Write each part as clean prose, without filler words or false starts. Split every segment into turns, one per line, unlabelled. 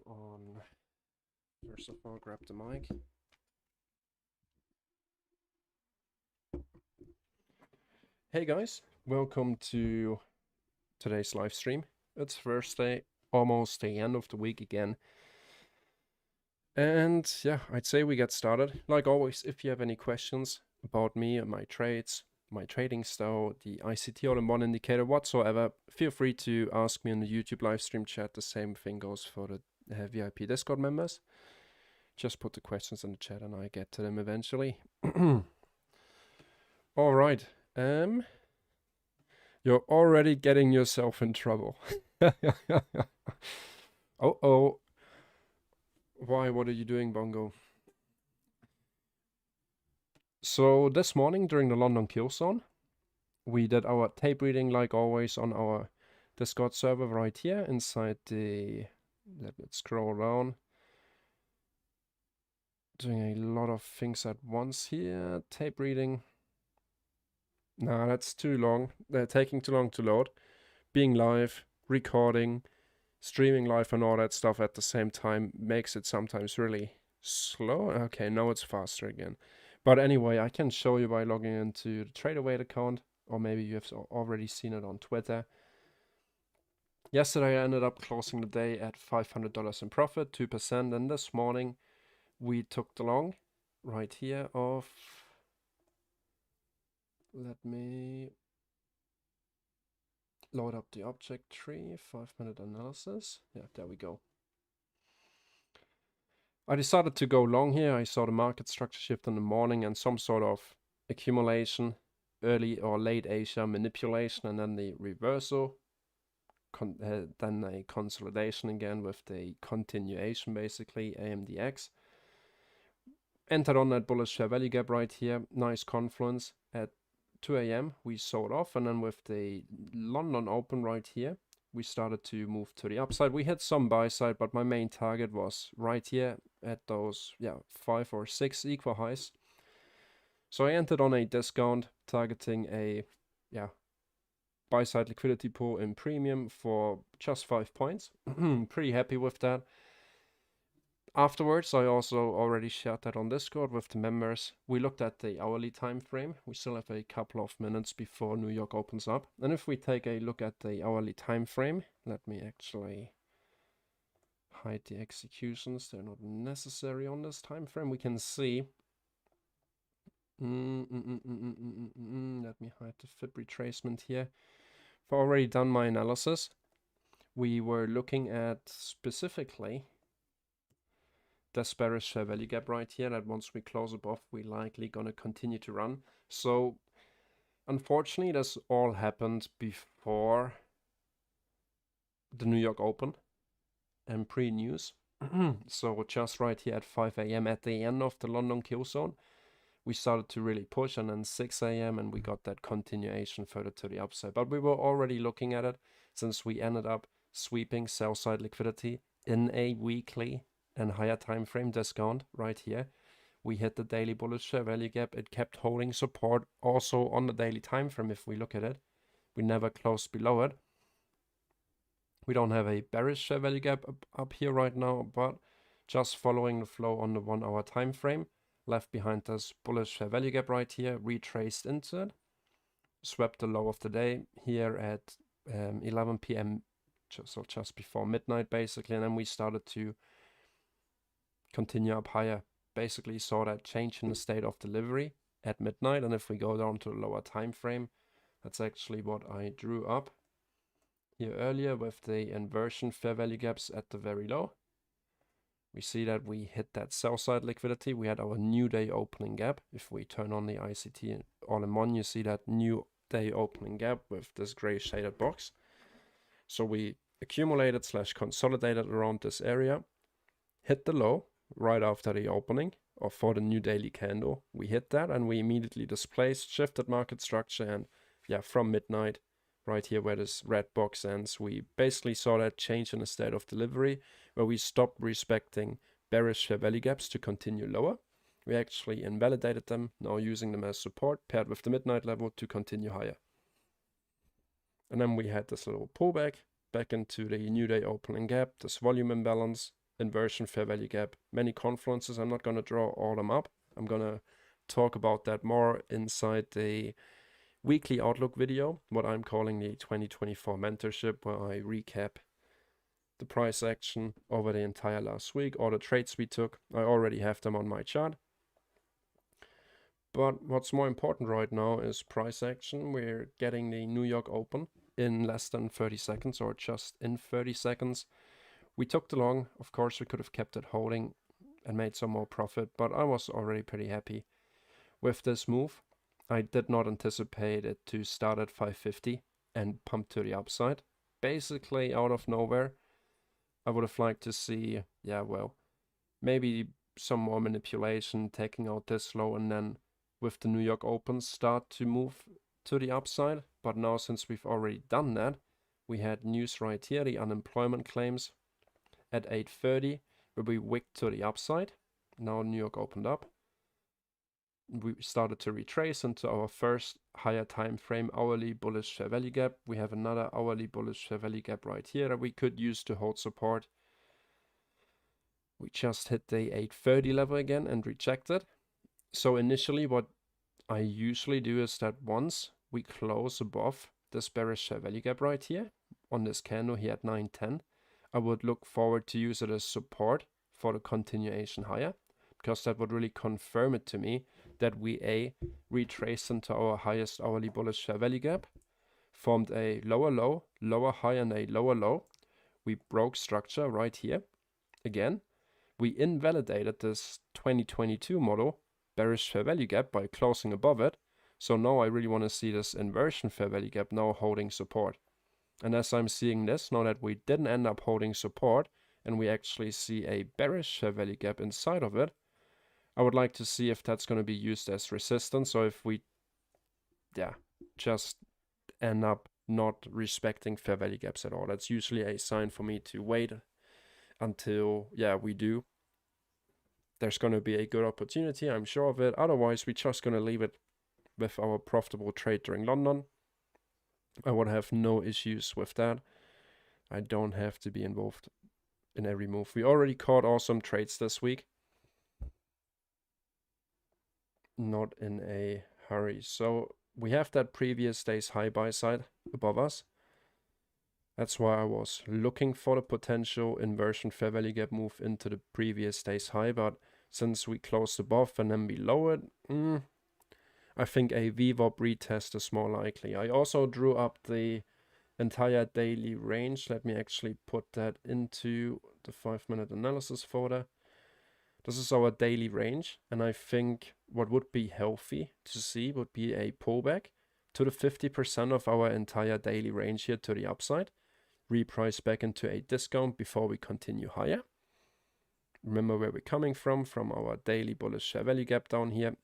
on. First of all, grab the mic. Hey guys, welcome to today's live stream. It's Thursday, almost the end of the week again. And yeah, I'd say we get started. Like always, if you have any questions about me and my trades, my trading style, the ICT All-in-One Indicator, whatsoever, feel free to ask me in the YouTube live stream chat. The same thing goes for the VIP Discord members. Just put the questions in the chat and I get to them eventually. All right. You're already getting yourself in trouble. Uh-oh. Why? What are you doing, Bongo? So this morning during the London kill zone, we did our tape reading like always on our Discord server right here inside the... Let's scroll down. Doing a lot of things at once here. Tape reading. Nah, that's too long. They're taking too long to load. Being live, recording, streaming live and all that stuff at the same time makes it sometimes really slow. Okay, now it's faster again. But anyway, I can show you by logging into the TraderWeight account, or maybe you have already seen it on Twitter. Yesterday I ended up closing the day at $500 in profit, 2%, and this morning we took the long right here of... Let me load up the object tree, 5-minute analysis. Yeah, there we go. I decided to go long here. I saw the market structure shift in the morning and some sort of accumulation, early or late Asia manipulation, and then the reversal. Then a consolidation again with the continuation, basically, AMDX. Entered on that bullish fair value gap right here. Nice confluence at 2 a.m. we sold off, and then with the London open right here, we started to move to the upside. We hit some buy side, but my main target was right here at those 5 or 6 equal highs. So I entered on a discount, targeting a buy side liquidity pool in premium for just 5 points. Pretty happy with that. Afterwards, I also already shared that on Discord with the members. We looked at the hourly time frame. We still have a couple of minutes before New York opens up. And if we take a look at the hourly time frame, let me actually hide the executions. They're not necessary on this time frame. We can see. Let me hide the fib retracement here. I've already done my analysis. We were looking at specifically this bearish fair value gap right here, that once we close above, we're likely going to continue to run. So unfortunately, this all happened before the New York Open and pre-news. So just right here at 5 a.m. at the end of the London kill zone, we started to really push, and then 6 a.m. and we got that continuation further to the upside. But we were already looking at it since we ended up sweeping sell side liquidity in a weekly and higher time frame discount right here. We hit the daily bullish fair value gap. It kept holding support also on the daily time frame. If we look at it, we never closed below it. We don't have a bearish fair value gap up here right now, but just following the flow on the 1 hour time frame, left behind this bullish fair value gap right here, retraced into it, swept the low of the day here at 11 p.m. So just before midnight basically, and then we started to continue up higher. Basically saw that change in the state of delivery at midnight, and if we go down to the lower time frame, that's actually what I drew up here earlier with the inversion fair value gaps at the very low. We see that we hit that sell side liquidity. We had our new day opening gap. If we turn on the ICT All-in-One, you see that new day opening gap with this gray shaded box. So we accumulated / consolidated around this area, hit the low right after the opening, or for the new daily candle. We hit that and we immediately displaced, shifted market structure, and from midnight right here where this red box ends, we basically saw that change in the state of delivery where we stopped respecting bearish fair value gaps to continue lower. We actually invalidated them, now using them as support paired with the midnight level to continue higher. And then we had this little pullback back into the new day opening gap, this volume imbalance, inversion fair value gap, many confluences. I'm not going to draw all them up. I'm going to talk about that more inside the weekly outlook video, what I'm calling the 2024 mentorship, where I recap the price action over the entire last week, all the trades we took. I already have them on my chart. But what's more important right now is price action. We're getting the New York Open in less than 30 seconds, or just in 30 seconds. We took the long. Of course, we could have kept it holding and made some more profit, but I was already pretty happy with this move. I did not anticipate it to start at 550 and pump to the upside. Basically out of nowhere. I would have liked to see, yeah, well, maybe some more manipulation, taking out this low, and then with the New York Open start to move to the upside. But now, since we've already done that, we had news right here, the unemployment claims at 8:30, where we wicked to the upside. Now New York opened up. We started to retrace into our first higher time frame hourly bullish fair value gap. We have another hourly bullish fair value gap right here that we could use to hold support. We just hit the 8:30 level again and rejected. So initially what I usually do is that once we close above this bearish fair value gap right here on this candle here at 9:10, I would look forward to use it as support for the continuation higher, because that would really confirm it to me that we retraced into our highest hourly bullish fair value gap, formed a lower low, lower high, and a lower low. We broke structure right here. Again, we invalidated this 2022 model bearish fair value gap by closing above it. So now I really want to see this inversion fair value gap now holding support. And as I'm seeing this, now that we didn't end up holding support and we actually see a bearish fair value gap inside of it, I would like to see if that's going to be used as resistance, or if we, just end up not respecting fair value gaps at all. That's usually a sign for me to wait until, we do. There's going to be a good opportunity, I'm sure of it. Otherwise, we're just going to leave it with our profitable trade during London. I would have no issues with that. I don't have to be involved in every move. We already caught awesome trades this week. Not in a hurry. So we have that previous day's high buy side above us. That's why I was looking for the potential inversion fair value gap move into the previous day's high, but since we closed above and then below it, I think a VWAP retest is more likely. I also drew up the entire daily range. Let me actually put that into the 5-minute analysis folder. This is our daily range, and I think what would be healthy to see would be a pullback to the 50% of our entire daily range here to the upside, reprice back into a discount before we continue higher. Remember where we're coming from our daily bullish fair value gap down here,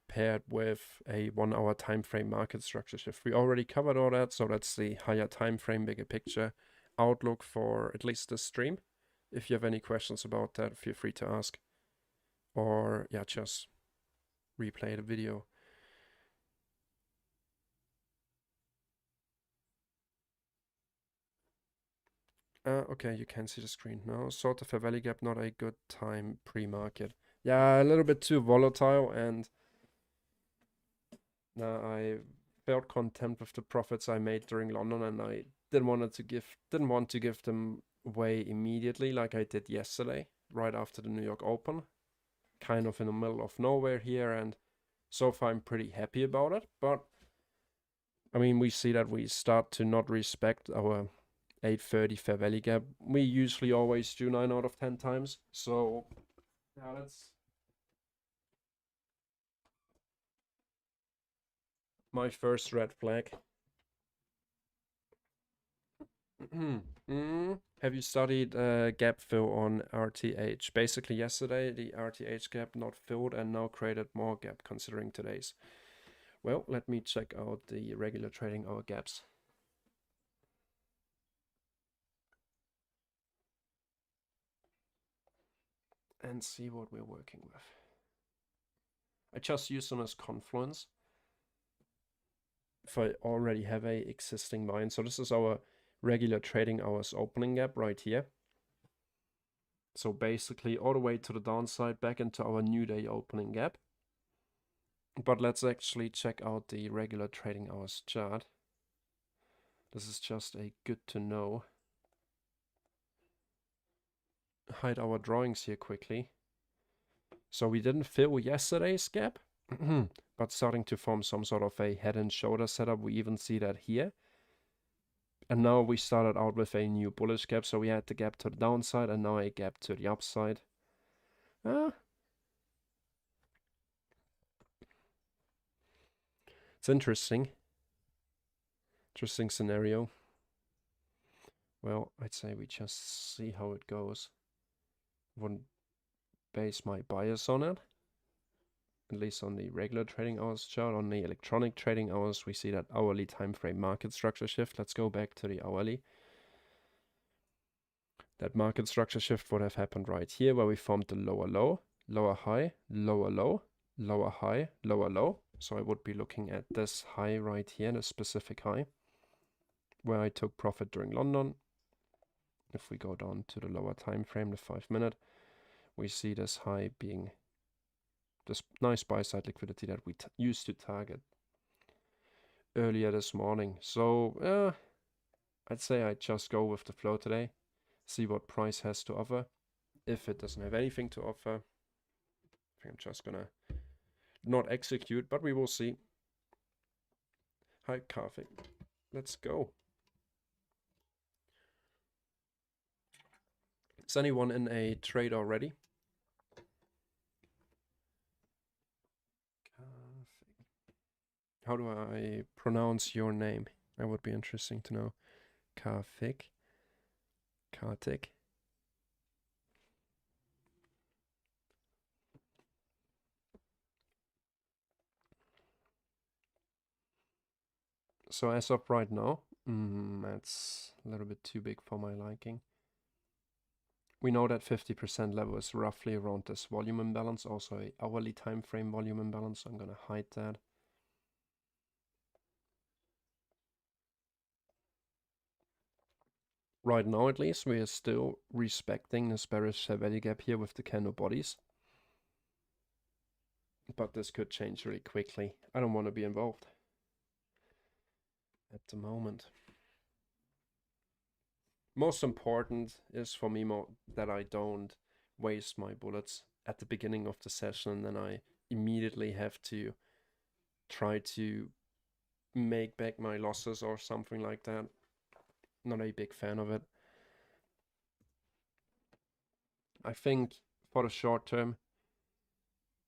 paired with a 1-hour time frame market structure shift. We already covered all that, so that's the higher time frame, bigger picture outlook for at least this stream. If you have any questions about that, feel free to ask, or just replay the video. Okay, you can see the screen now. Sort of a value gap, not a good time pre-market. Yeah, a little bit too volatile, and I felt content with the profits I made during London, and I didn't want to give them away immediately like I did yesterday, right after the New York Open. Kind of in the middle of nowhere here, and so far I'm pretty happy about it. But I mean, we see that we start to not respect our 8:30 fair value gap. We usually always do 9 out of 10 times. So that's my first red flag. Have you studied gap fill on RTH? Basically yesterday the RTH gap not filled and now created more gap considering today's. Well, let me check out the regular trading hour gaps. And see what we're working with. I just use them as confluence if I already have a existing mine. So this is our regular trading hours opening gap right here. So basically all the way to the downside back into our new day opening gap. But let's actually check out the regular trading hours chart. This is just a good to know. Hide our drawings here quickly. So we didn't fill yesterday's gap, but starting to form some sort of a head and shoulder setup. We even see that here. And now we started out with a new bullish gap. So we had the gap to the downside and now a gap to the upside. It's interesting. Interesting scenario. Well, I'd say we just see how it goes. Wouldn't base my bias on it. At least on the regular trading hours chart. On the electronic trading hours, we see that hourly time frame market structure shift. Let's go back to the hourly. That market structure shift would have happened right here, where we formed the lower low, lower high, lower low, lower high, lower low. So I would be looking at this high right here, the specific high, where I took profit during London. If we go down to the lower time frame, the 5 minute, we see this high being this nice buy side liquidity that we used to target earlier this morning. So I'd say I just go with the flow today, see what price has to offer. If it doesn't have anything to offer, I think I'm just gonna not execute, but we will see. Hi, Karthik. Let's go. Is anyone in a trade already? How do I pronounce your name? That would be interesting to know. Karthik. Karthik. So as of right now, that's a little bit too big for my liking. We know that 50% level is roughly around this volume imbalance, also a hourly time frame volume imbalance. So I'm going to hide that. Right now, at least, we are still respecting this bearish value gap here with the candle bodies. But this could change really quickly. I don't want to be involved at the moment. Most important is for me that I don't waste my bullets at the beginning of the session and then I immediately have to try to make back my losses or something like that. Not a big fan of it. I think for the short term,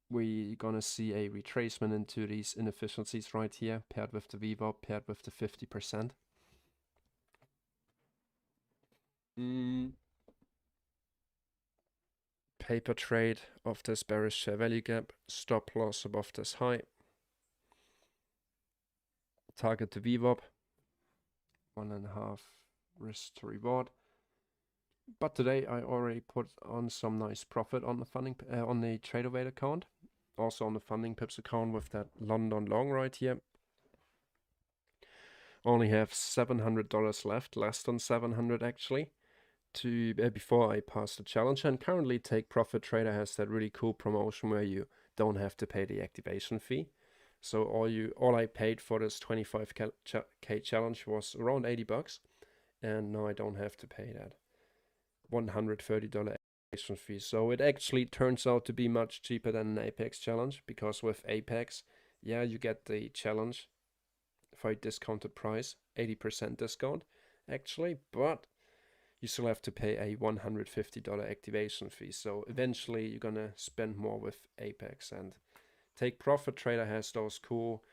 we're gonna see a retracement into these inefficiencies right here, paired with the VWAP, paired with the 50%. Paper trade of this bearish share value gap, stop loss above this high. Target the VWAP, 1.5 risk to reward. But today I already put on some nice profit on the funding on the TraderWeight account, also on the Funding Pips account with that London long right here. Only have $700 left, less than 700 actually, to before I pass the challenge. And currently Take Profit Trader has that really cool promotion where you don't have to pay the activation fee. So all I paid for this 25k challenge was around 80 bucks, and now I don't have to pay that $130 activation fee. So it actually turns out to be much cheaper than an Apex challenge, because with Apex, yeah, you get the challenge for a discounted price, 80% discount actually, but you still have to pay a $150 activation fee. So eventually you're gonna spend more with Apex. And Take Profit Trader has those cool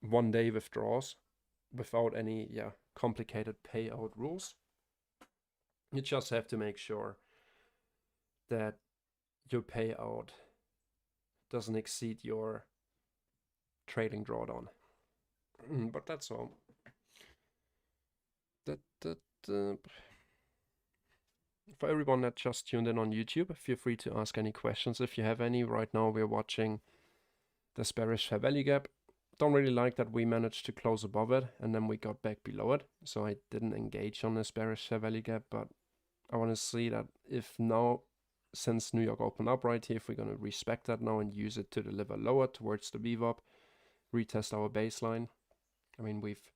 one-day withdrawals without any complicated payout rules. You just have to make sure that your payout doesn't exceed your trading drawdown. But that's all. For everyone that just tuned in on YouTube, feel free to ask any questions if you have any. Right now we're watching this bearish fair value gap. Don't really like that we managed to close above it and then we got back below it. So I didn't engage on this bearish fair value gap, but I want to see that if now, since New York opened up right here, if we're going to respect that now and use it to deliver lower towards the VWAP, retest our baseline. I mean, we've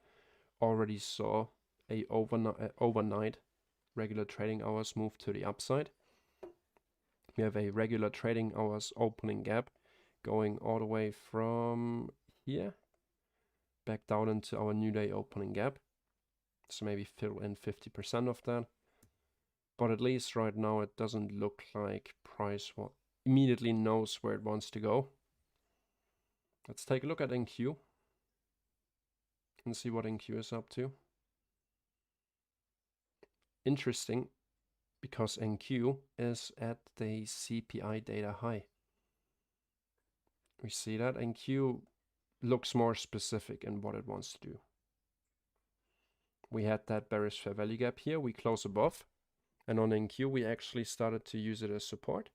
already saw a overnight regular trading hours move to the upside. We have a regular trading hours opening gap going all the way from here back down into our new day opening gap. So maybe fill in 50% of that. But at least right now it doesn't look like price immediately knows where it wants to go. Let's take a look at NQ and see what NQ is up to. Interesting, because NQ is at the CPI data high. We see that NQ looks more specific in what it wants to do. We had that bearish fair value gap here. We close above. And on NQ, we actually started to use it as support.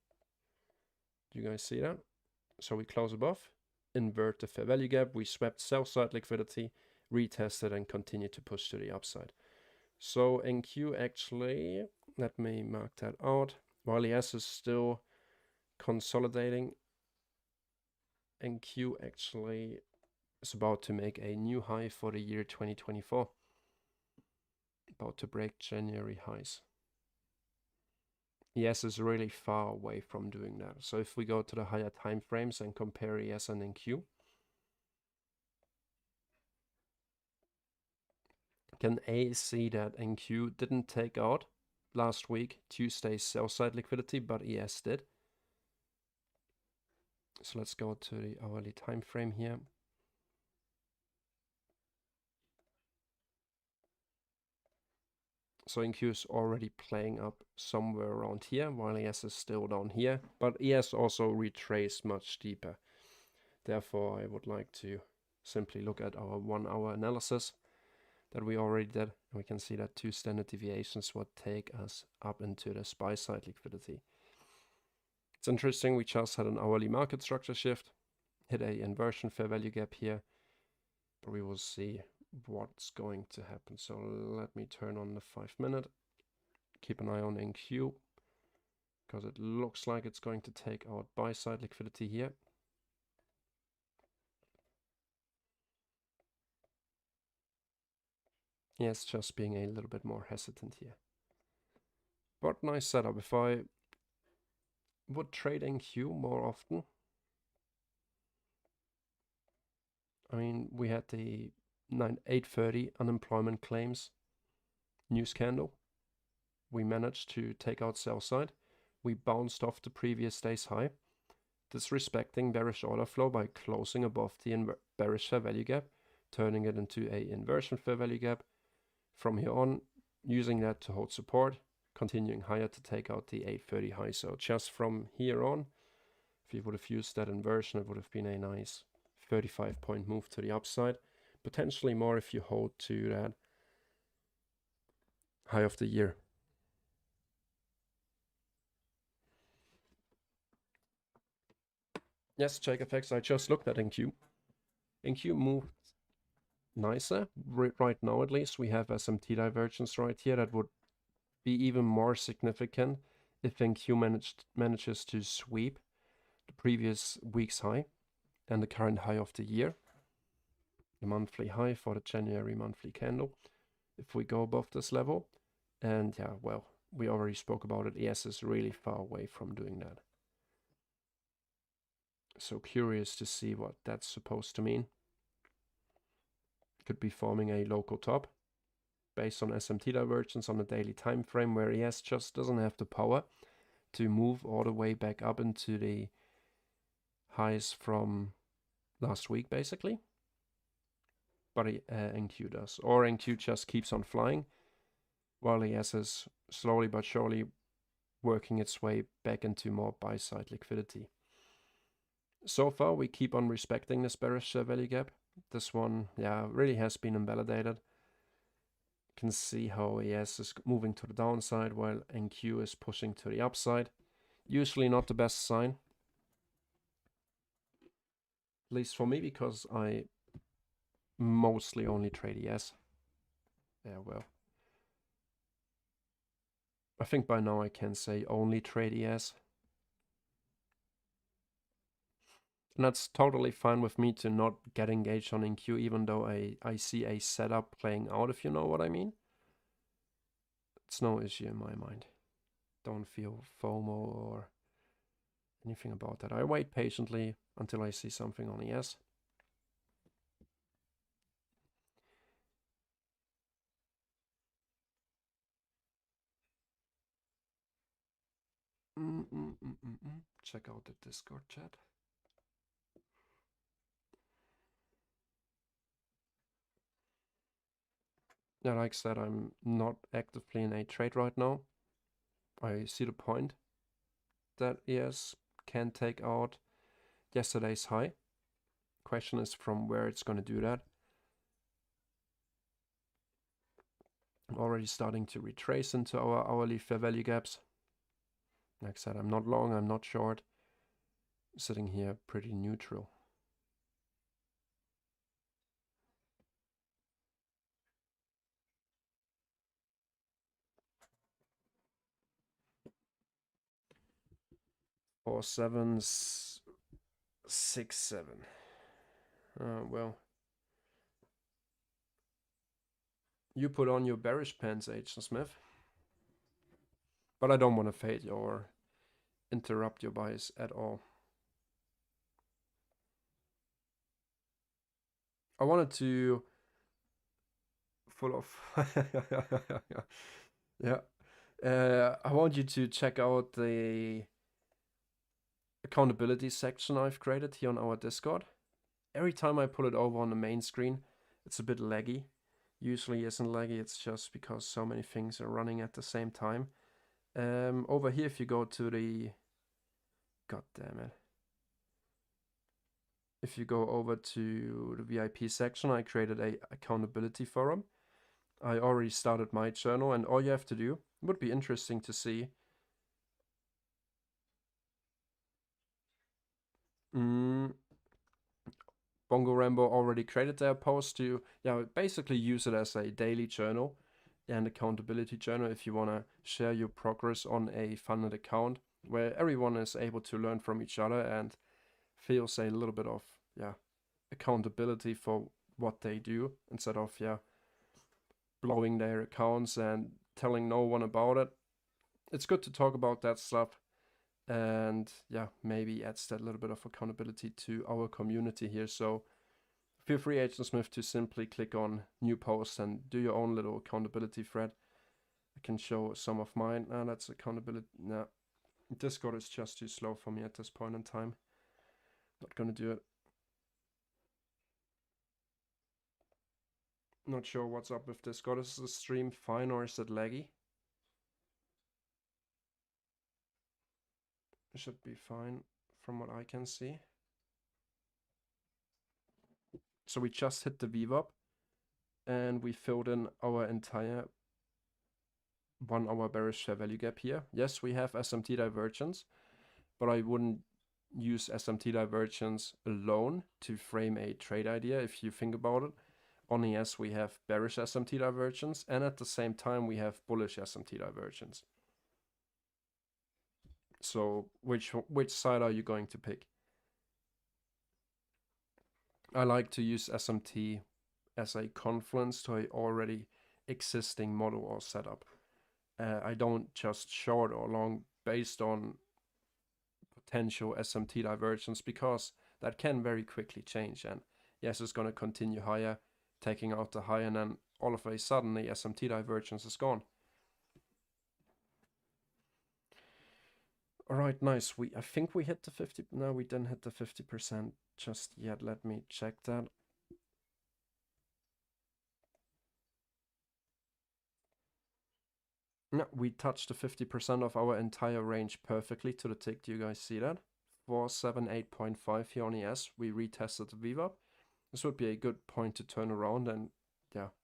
Do you guys see that? So we close above, invert the fair value gap. We swept sell side liquidity, retested, and continue to push to the upside. So NQ actually, let me mark that out. While ES is still consolidating, NQ actually is about to make a new high for the year 2024. About to break January highs. ES is really far away from doing that. So if we go to the higher time frames and compare ES and NQ, can A see that NQ didn't take out last week Tuesday's sell side liquidity, but ES did. So let's go to the hourly time frame here. So NQ is already playing up somewhere around here, while ES is still down here. But ES also retraced much deeper. Therefore, I would like to simply look at our 1 hour analysis that we already did. And we can see that 2 standard deviations would take us up into the SPY side liquidity. It's interesting, we just had an hourly market structure shift, hit a inversion fair value gap here, but we will see what's going to happen. So let me turn on the 5-minute, keep an eye on NQ, because it looks like it's going to take out buy side liquidity here. Yeah, it's just being a little bit more hesitant here. But nice setup. If I would trade NQ more often, I mean, we had the 8:30 unemployment claims news candle. We managed to take out sell side. We bounced off the previous day's high, disrespecting bearish order flow by closing above the bearish fair value gap, turning it into a inversion fair value gap. From here on, using that to hold support, continuing higher to take out the 8:30 high. So just from here on, if you would have used that inversion, it would have been a nice 35-point move to the upside. Potentially more if you hold to that high of the year. Yes, check effects. I just looked at NQ. NQ moved nicer. Right now, at least, we have SMT divergence right here. That would be even more significant if NQ manages to sweep the previous week's high and the current high of the year. The monthly high for the January monthly candle. If we go above this level, and yeah, well, we already spoke about it. ES is really far away from doing that. So curious to see what that's supposed to mean. Could be forming a local top based on SMT divergence on a daily time frame, where ES just doesn't have the power to move all the way back up into the highs from last week, basically. But NQ does. Or NQ just keeps on flying, while ES is slowly but surely working its way back into more buy-side liquidity. So far, we keep on respecting this bearish value gap. This one, yeah, really has been invalidated. You can see how ES is moving to the downside, while NQ is pushing to the upside. Usually not the best sign. At least for me, because I mostly only trade ES. Yeah, well. I think by now I can say only trade ES. And that's totally fine with me to not get engaged on NQ, even though I see a setup playing out, if you know what I mean. It's no issue in my mind. Don't feel FOMO or anything about that. I wait patiently until I see something on ES. Check out the Discord chat. Yeah, like I said, I'm not actively in a trade right now. I see the point that ES can take out yesterday's high. Question is from where it's going to do that. I'm already starting to retrace into our hourly fair value gaps. Like I said, I'm not long, I'm not short. Sitting here pretty neutral. Or 7, 6, 7. Well, you put on your bearish pants, Agent Smith. But I don't want to fade or interrupt your bias at all. I wanted to full of yeah. I want you to check out the accountability section I've created here on our Discord. Every time I pull it over on the main screen, it's a bit laggy. Usually isn't laggy, it's just because so many things are running at the same time. Over here, if you go to the... God damn it. If you go over to the VIP section, I created a accountability forum. I already started my journal, and all you have to do, it would be interesting to see. Bongo Rambo already created their post to, basically use it as a daily journal and accountability journal if you want to share your progress on a funded account where everyone is able to learn from each other and feels a little bit of, accountability for what they do instead of, blowing their accounts and telling no one about it. It's good to talk about that stuff and maybe adds that little bit of accountability to our community here. So feel free, Agent Smith, to simply click on new post and do your own little accountability thread. I can show some of mine. That's accountability. Nah, Discord is just too slow for me at this point in time. Not gonna do it. Not sure what's up with Discord. Is the stream fine or is it laggy? It should be fine from what I can see. So we just hit the VWAP and we filled in our entire 1 hour bearish fair value gap here. Yes, we have SMT divergence, but I wouldn't use SMT divergence alone to frame a trade idea if you think about it. On ES we have bearish SMT divergence and at the same time we have bullish SMT divergence. So which side are you going to pick? I like to use SMT as a confluence to a already existing model or setup. I don't just short or long based on potential SMT divergence because that can very quickly change. And yes, it's going to continue higher, taking out the high, and then all of a sudden the SMT divergence is gone. All right, nice. I think we hit the 50. No, we didn't hit the 50% just yet. Let me check that. No, we touched the 50% of our entire range perfectly to the tick. Do you guys see that? 478.5 here on ES. We retested the VWAP. This would be a good point to turn around and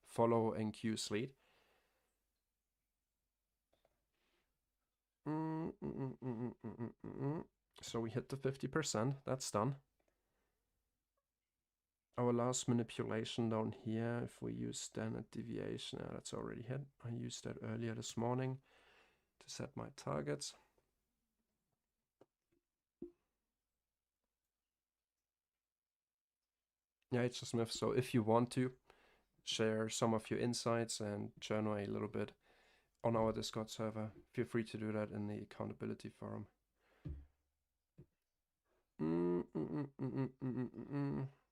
follow NQ's lead. So we hit the 50%. That's done. Our last manipulation down here, if we use standard deviation, that's already hit. I used that earlier this morning. to set my targets. Yeah, it's just Smith. So if you want to share some of your insights and journal a little bit on our Discord server, feel free to do that in the accountability forum.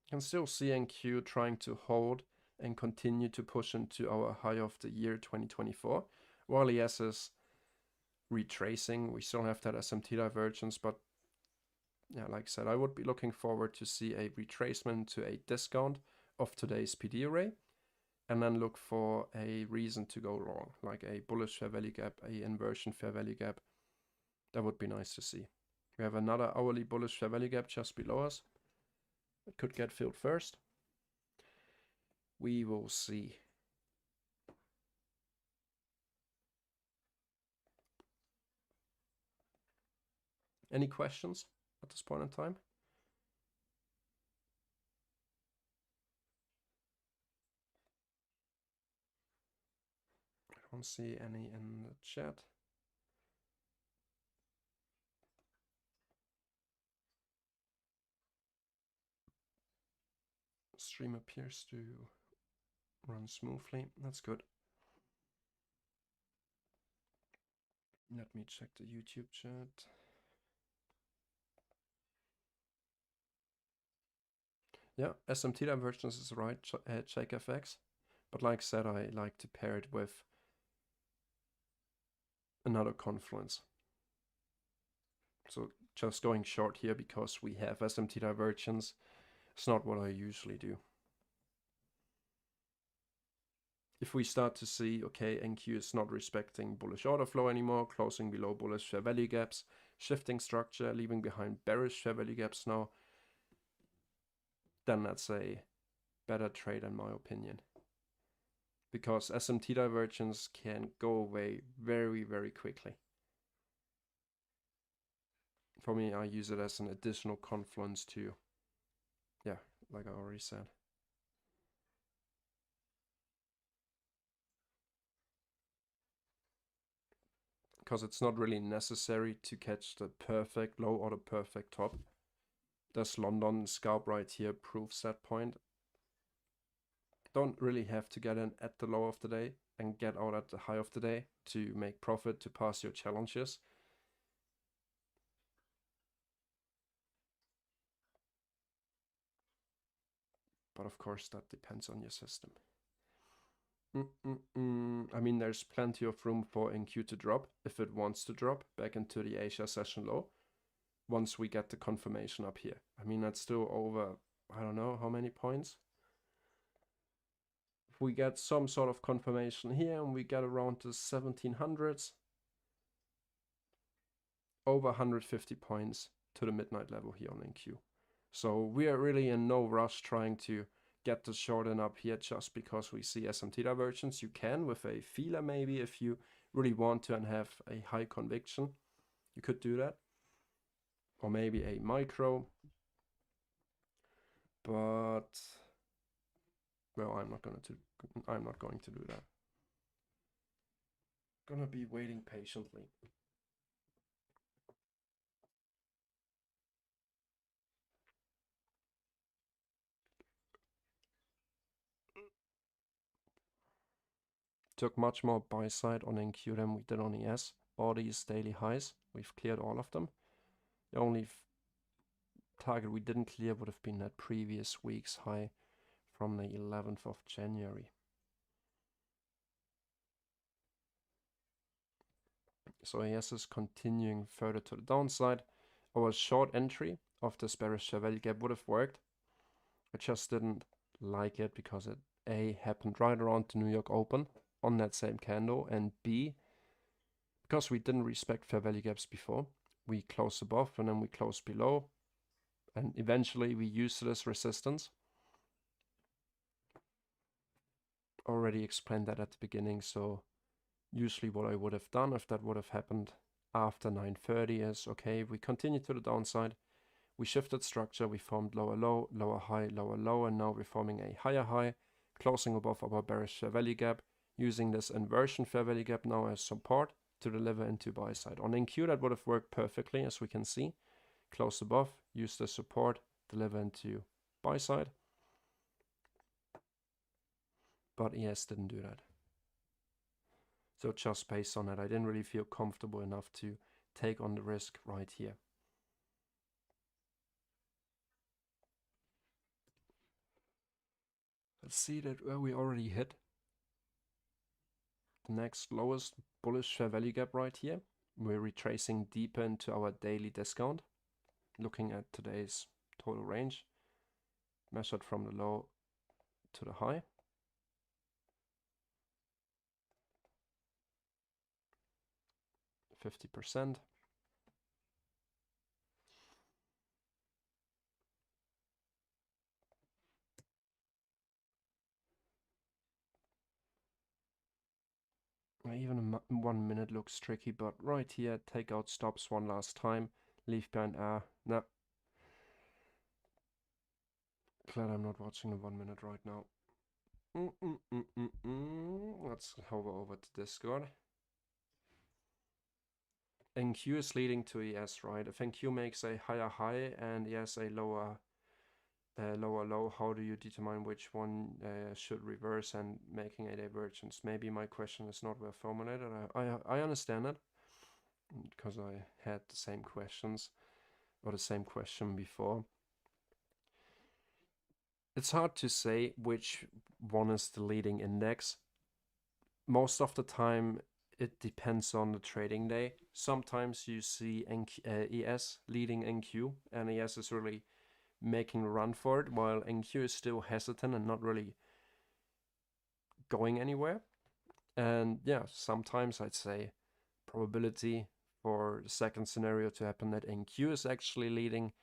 Can still see NQ trying to hold and continue to push into our high of the year 2024. While ES is retracing, we still have that SMT divergence, but yeah, like I said, I would be looking forward to see a retracement to a discount of today's PD array, and then look for a reason to go long, like a bullish fair value gap, a inversion fair value gap. That would be nice to see. We have another hourly bullish fair value gap just below us. It could get filled first. We will see. Any questions at this point in time? I don't see any in the chat. Stream appears to run smoothly. That's good. Let me check the YouTube chat. Yeah, SMT divergence is right, check FX. But like I said, I like to pair it with another confluence. So just going short here because we have SMT divergence. It's not what I usually do. If we start to see, okay, NQ is not respecting bullish order flow anymore, closing below bullish fair value gaps, shifting structure, leaving behind bearish fair value gaps now, then that's a better trade in my opinion. Because SMT divergence can go away very, very quickly. For me, I use it as an additional confluence to, yeah, like I already said. Because it's not really necessary to catch the perfect low or the perfect top. This London scalp right here proves that point. Don't really have to get in at the low of the day and get out at the high of the day to make profit, to pass your challenges. But of course, that depends on your system. I mean, there's plenty of room for NQ to drop if it wants to drop back into the Asia session low once we get the confirmation up here. I mean, that's still over, I don't know how many points. If we get some sort of confirmation here and we get around the 1700s, over 150 points to the midnight level here on NQ. So we are really in no rush trying to get the short end up here just because we see SMT divergence. You can with a feeler maybe if you really want to and have a high conviction. You could do that. Or maybe a micro. But well, I'm not going to do that. Gonna be waiting patiently. Took much more buy side on NQ than we did on ES. All these daily highs, we've cleared all of them. The only target we didn't clear would have been that previous week's high from the 11th of January. So ES is continuing further to the downside. Our short entry of this bearish fair value gap would have worked. I just didn't like it because it A, happened right around the New York Open on that same candle, and B, because we didn't respect fair value gaps before. We closed above and then we closed below, and eventually we used it as resistance. Already explained that at the beginning, so usually what I would have done if that would have happened after 9:30 is, okay, we continue to the downside, we shifted structure, we formed lower low, lower high, lower low, and now we're forming a higher high, closing above our bearish fair value gap, using this inversion fair value gap now as support, to deliver into buy side. On NQ that would have worked perfectly, as we can see. Close above, use the support, deliver into buy side. But ES didn't do that. So just based on that, I didn't really feel comfortable enough to take on the risk right here. Let's see that where we already hit the next lowest bullish fair value gap right here. We're retracing deeper into our daily discount, looking at today's total range, measured from the low to the high. %. Even 1 minute looks tricky, but right here, take out stops one last time, leave behind no. Glad I'm not watching the 1 minute right now. Let's hover over to Discord. NQ is leading to ES, right? If NQ makes a higher high and ES a lower low, how do you determine which one should reverse and making a divergence? Maybe my question is not well formulated. I understand it, because I had the same questions, or the same question before. It's hard to say which one is the leading index. Most of the time, it depends on the trading day. Sometimes you see ES leading NQ, and ES is really making a run for it, while NQ is still hesitant and not really going anywhere. And yeah, sometimes I'd say probability for the second scenario to happen that NQ is actually leading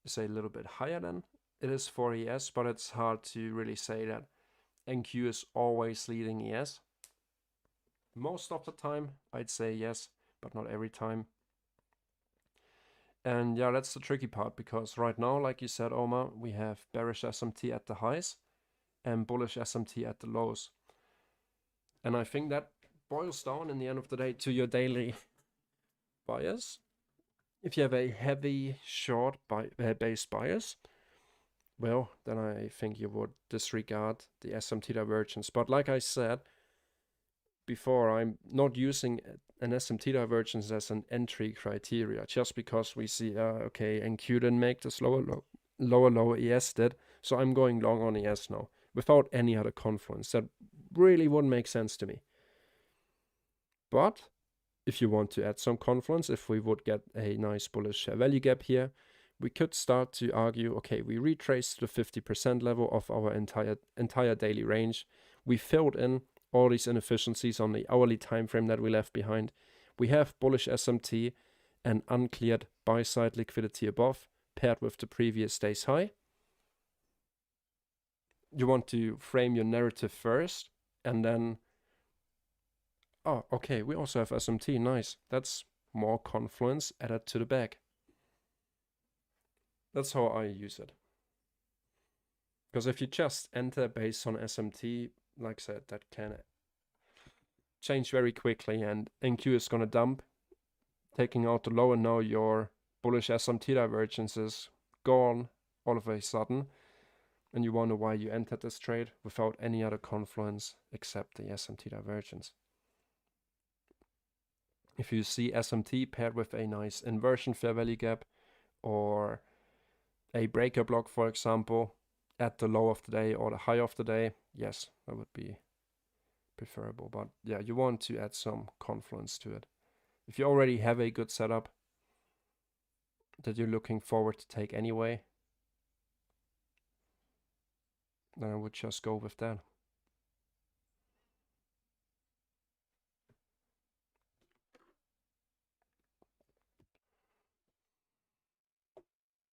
is a little bit higher than it is for ES, but it's hard to really say that NQ is always leading ES. Most of the time, I'd say yes, but not every time. And yeah, that's the tricky part, because right now, like you said, Omar, we have bearish SMT at the highs and bullish SMT at the lows. And I think that boils down in the end of the day to your daily bias. If you have a heavy short based bias, well, then I think you would disregard the SMT divergence. But like I said before, I'm not using an SMT divergence as an entry criteria, just because we see, okay, NQ didn't make this lower low, ES did, so I'm going long on ES now, without any other confluence. That really wouldn't make sense to me. But if you want to add some confluence, if we would get a nice bullish value gap here, we could start to argue, okay, we retraced the 50% level of our entire daily range. We filled in all these inefficiencies on the hourly time frame that we left behind. We have bullish SMT and uncleared buy side liquidity above, paired with the previous day's high. You want to frame your narrative first, and then, oh, okay, we also have SMT, nice. That's more confluence added to the bag. That's how I use it. Because if you just enter based on SMT, like I said, that can change very quickly, and NQ is going to dump, taking out the low, and now your bullish SMT divergence is gone all of a sudden, and you wonder why you entered this trade without any other confluence except the SMT divergence. If you see SMT paired with a nice inversion fair value gap, or a breaker block, for example, at the low of the day or the high of the day, yes, that would be preferable. But yeah, you want to add some confluence to it. If you already have a good setup that you're looking forward to take anyway, then I would just go with that.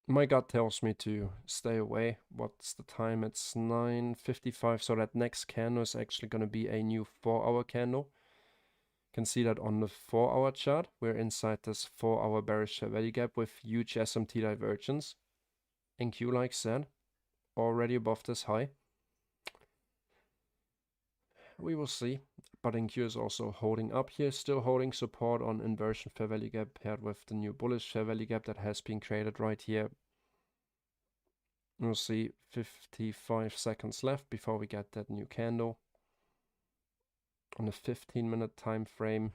My gut tells me to stay away. What's the time? It's 9:55, so that next candle is actually going to be a new 4-hour candle. You can see that on the 4-hour chart, we're inside this 4-hour bearish value gap with huge SMT divergence. NQ, like said, already above this high. We will see. But NQ is also holding up here, still holding support on inversion fair value gap paired with the new bullish fair value gap that has been created right here. We'll see 55 seconds left before we get that new candle. On a 15-minute time frame.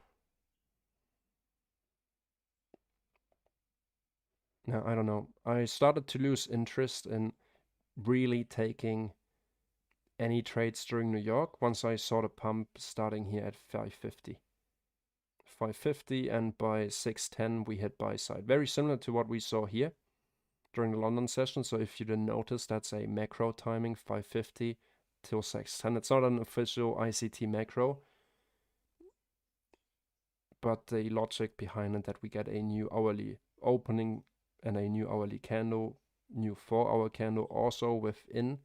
Now, I don't know. I started to lose interest in really taking any trades during New York once I saw the pump starting here at 550. 550, and by 610 we hit buy side. Very similar to what we saw here during the London session. So if you didn't notice, that's a macro timing, 550 till 610. It's not an official ICT macro, but the logic behind it that we get a new hourly opening and a new hourly candle, new 4-hour candle also within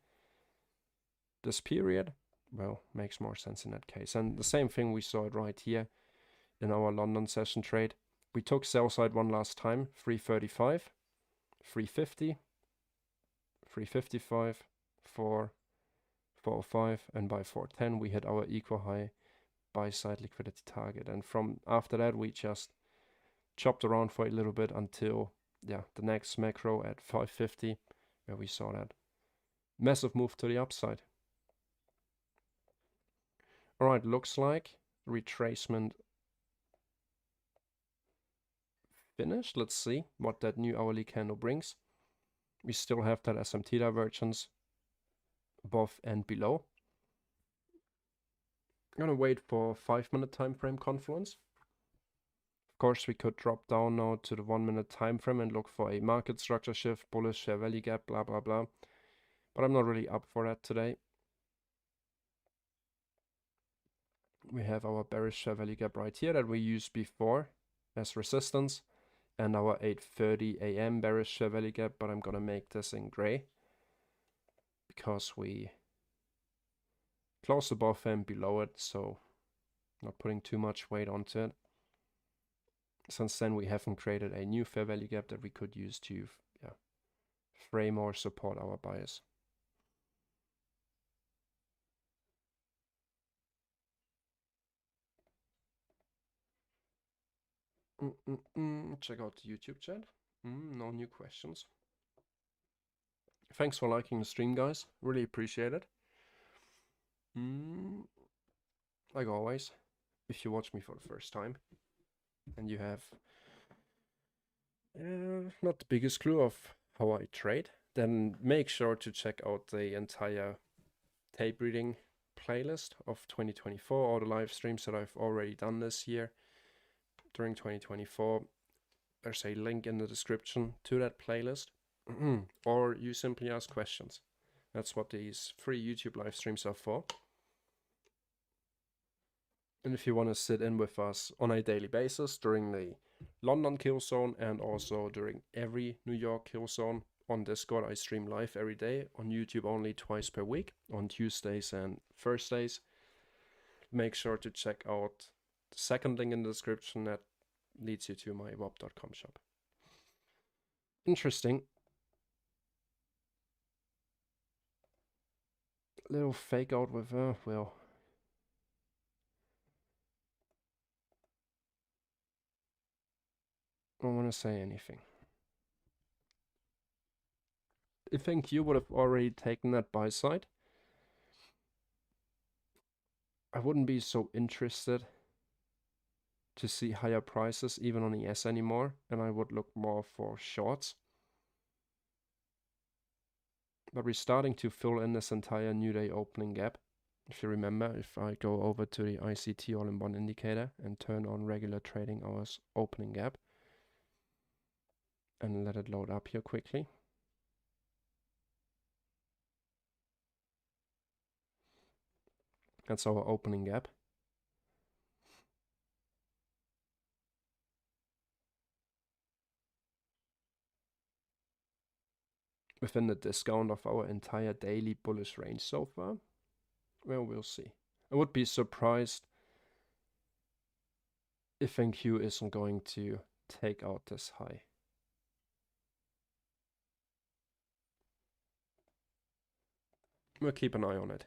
this period, well, makes more sense in that case. And the same thing we saw it right here in our London session trade. We took sell side one last time, 335, 350, 355, 405, and by 410 we hit our equal high buy side liquidity target. And from after that we just chopped around for a little bit until the next macro at 550, where we saw that massive move to the upside. All right, looks like retracement finished. Let's see what that new hourly candle brings. We still have that SMT divergence above and below. I'm gonna wait for 5-minute time frame confluence. Of course, we could drop down now to the 1-minute time frame and look for a market structure shift, bullish fair value gap, blah blah blah. But I'm not really up for that today. We have our bearish fair value gap right here that we used before as resistance, and our 8:30 a.m. bearish fair value gap, but I'm gonna make this in gray because we close above and below it, so not putting too much weight onto it. Since then we haven't created a new fair value gap that we could use to frame or support our bias. Check out the YouTube chat. No new questions. Thanks for liking the stream, guys. Really appreciate it. Like always, if you watch me for the first time and you have not the biggest clue of how I trade, then make sure to check out the entire tape reading playlist of 2024, all the live streams that I've already done this year during 2024. There's a link in the description to that playlist. Or you simply ask questions. That's what these free YouTube live streams are for. And if you want to sit in with us on a daily basis during the London kill zone and also during every New York kill zone, on Discord I stream live every day, on YouTube only twice per week, on Tuesdays and Thursdays. Make sure to check out the second link in the description that leads you to my wob.com shop. Interesting. Little fake out with well, I don't want to say anything. I think you would have already taken that buy side. I wouldn't be so interested to see higher prices even on ES anymore, and I would look more for shorts. But we're starting to fill in this entire new day opening gap. If you remember, if I go over to the ICT all-in-one indicator and turn on regular trading hours opening gap and let it load up here quickly. That's our opening gap. Within the discount of our entire daily bullish range so far. Well, we'll see. I would be surprised if NQ isn't going to take out this high. We'll keep an eye on it.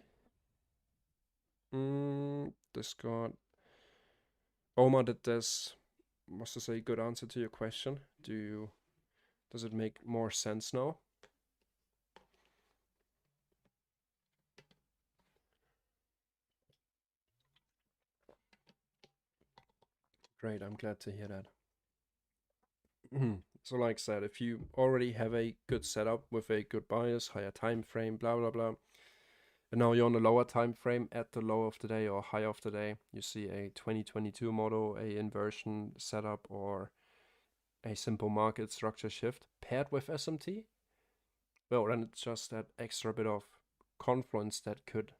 Discard. Omar, did this, was this a good answer to your question? Does it make more sense now? Great, I'm glad to hear that. So like I said, if you already have a good setup with a good bias, higher time frame, blah blah blah, and now you're on the lower time frame at the low of the day or high of the day, you see a 2022 model, a inversion setup, or a simple market structure shift paired with SMT, well, then it's just that extra bit of confluence that could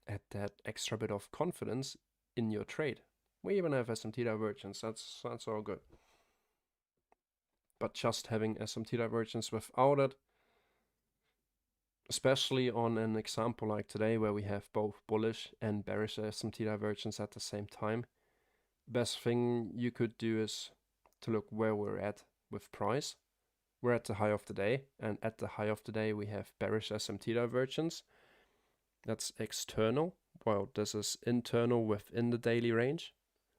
add that extra bit of confidence in your trade. We even have SMT divergence, that's all good. But just having SMT divergence without it, especially on an example like today where we have both bullish and bearish SMT divergence at the same time, best thing you could do is to look where we're at with price. We're at the high of the day, and at the high of the day we have bearish SMT divergence. That's external, while this is internal within the daily range.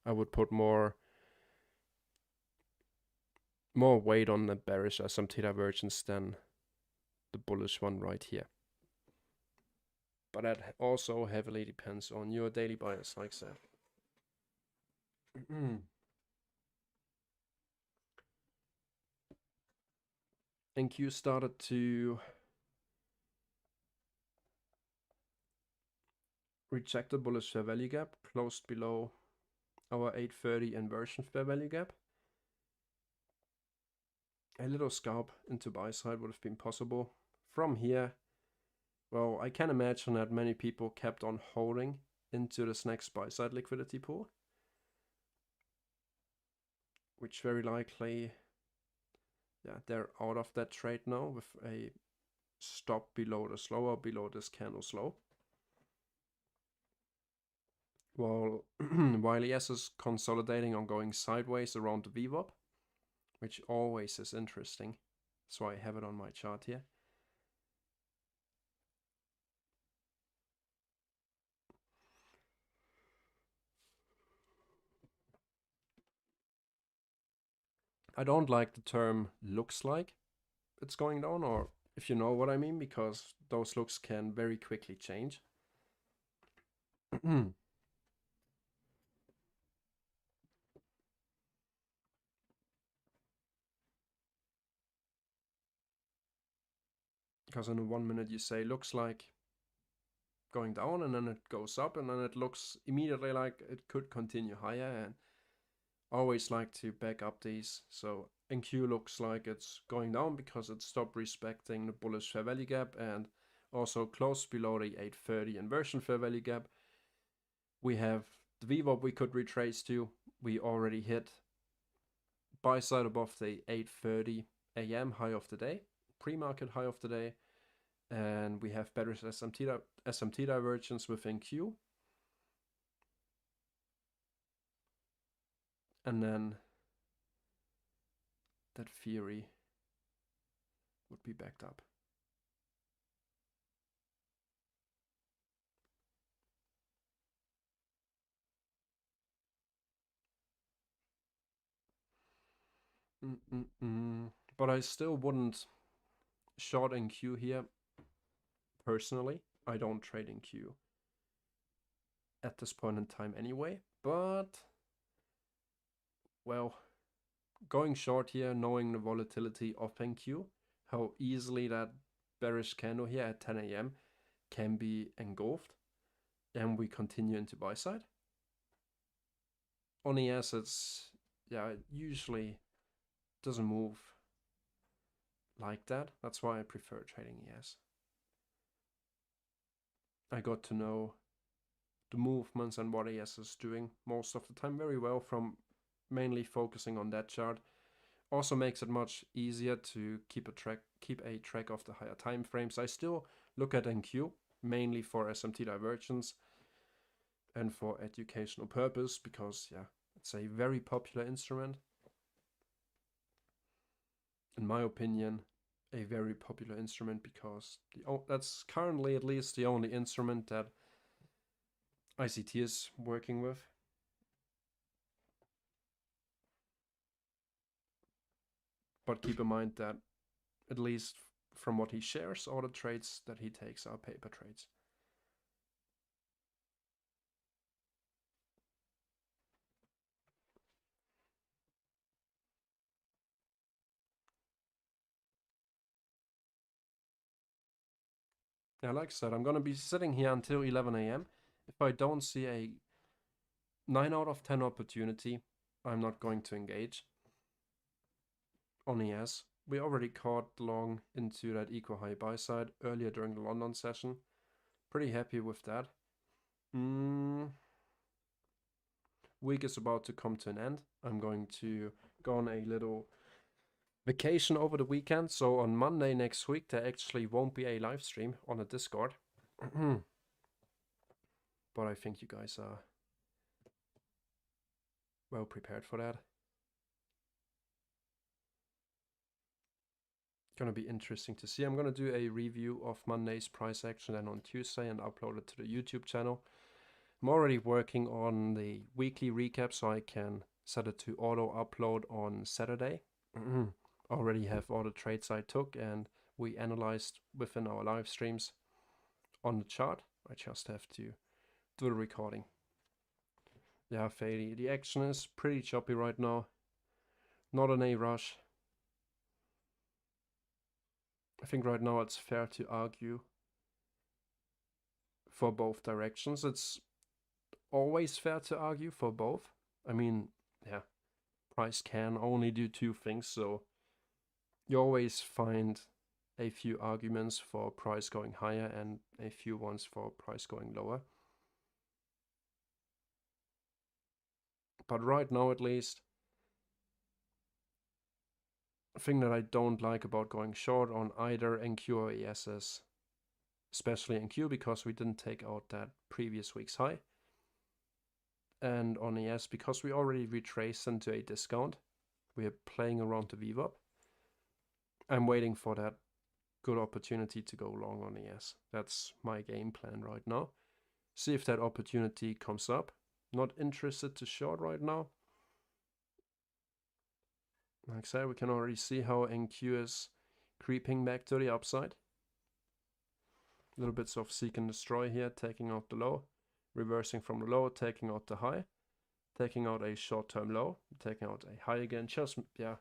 I would put more weight on the bearish SMT divergence than the bullish one right here. But that also heavily depends on your daily bias, like I said. NQ started to reject the bullish fair value gap, closed below our 830 inversion fair value gap. A little scalp into buy side would have been possible. From here, well, I can imagine that many people kept on holding into this next buy side liquidity pool, which very likely, yeah, they're out of that trade now with a stop below the slower, below this candle slow. While ES is consolidating on going sideways around the VWAP, which always is interesting. So I have it on my chart here. I don't like the term looks like it's going down, or if you know what I mean, because those looks can very quickly change. Because in 1 minute you say looks like going down, and then it goes up, and then it looks immediately like it could continue higher, and always like to back up these. So NQ looks like it's going down because it stopped respecting the bullish fair value gap and also closed below the 830 inversion fair value gap. We have the VWAP we could retrace to. We already hit buy side above the 8:30 a.m. high of the day, pre-market high of the day, and we have better SMT divergence within Q. And then that theory would be backed up. But I still wouldn't short NQ here. Personally, I don't trade NQ at this point in time anyway, but well, going short here, knowing the volatility of NQ, how easily that bearish candle here at 10 a.m. can be engulfed, and we continue into buy side. On the assets, yeah, it usually doesn't move like that. That's why I prefer trading ES. I got to know the movements and what ES is doing most of the time very well from mainly focusing on that chart. Also makes it much easier to keep a track of the higher time frames. I still look at NQ mainly for SMT divergence and for educational purpose, because yeah, it's a very popular instrument. In my opinion, a very popular instrument, because that's currently at least the only instrument that ICT is working with. But keep in mind that, at least from what he shares, all the trades that he takes are paper trades. Yeah, like I said, I'm going to be sitting here until 11 a.m. If I don't see a 9 out of 10 opportunity, I'm not going to engage. On ES, we already caught long into that eco high buy side earlier during the London session. Pretty happy with that. Week is about to come to an end. I'm going to go on a little vacation over the weekend, so on Monday next week there actually won't be a live stream on the Discord. But I think you guys are well prepared for that. Gonna be interesting to see. I'm gonna do a review of Monday's price action then on Tuesday and upload it to the YouTube channel. I'm already working on the weekly recap so I can set it to auto upload on Saturday. Already have all the trades I took and we analyzed within our live streams on the chart. I just have to do the recording. Yeah, Fady, the action is pretty choppy right now. Not in a rush. I think right now it's fair to argue for both directions. It's always fair to argue for both. I mean, yeah, price can only do two things, so you always find a few arguments for price going higher and a few ones for price going lower. But right now, at least, the thing that I don't like about going short on either NQ or ES is, especially NQ, because we didn't take out that previous week's high, and on ES because we already retraced into a discount. We are playing around the VWAP. I'm waiting for that good opportunity to go long on ES. That's my game plan right now. See if that opportunity comes up. Not interested to short right now. Like I said, we can already see how NQ is creeping back to the upside. Little bits of seek and destroy here, taking out the low, reversing from the low, taking out the high, taking out a short-term low, taking out a high again, just, yeah.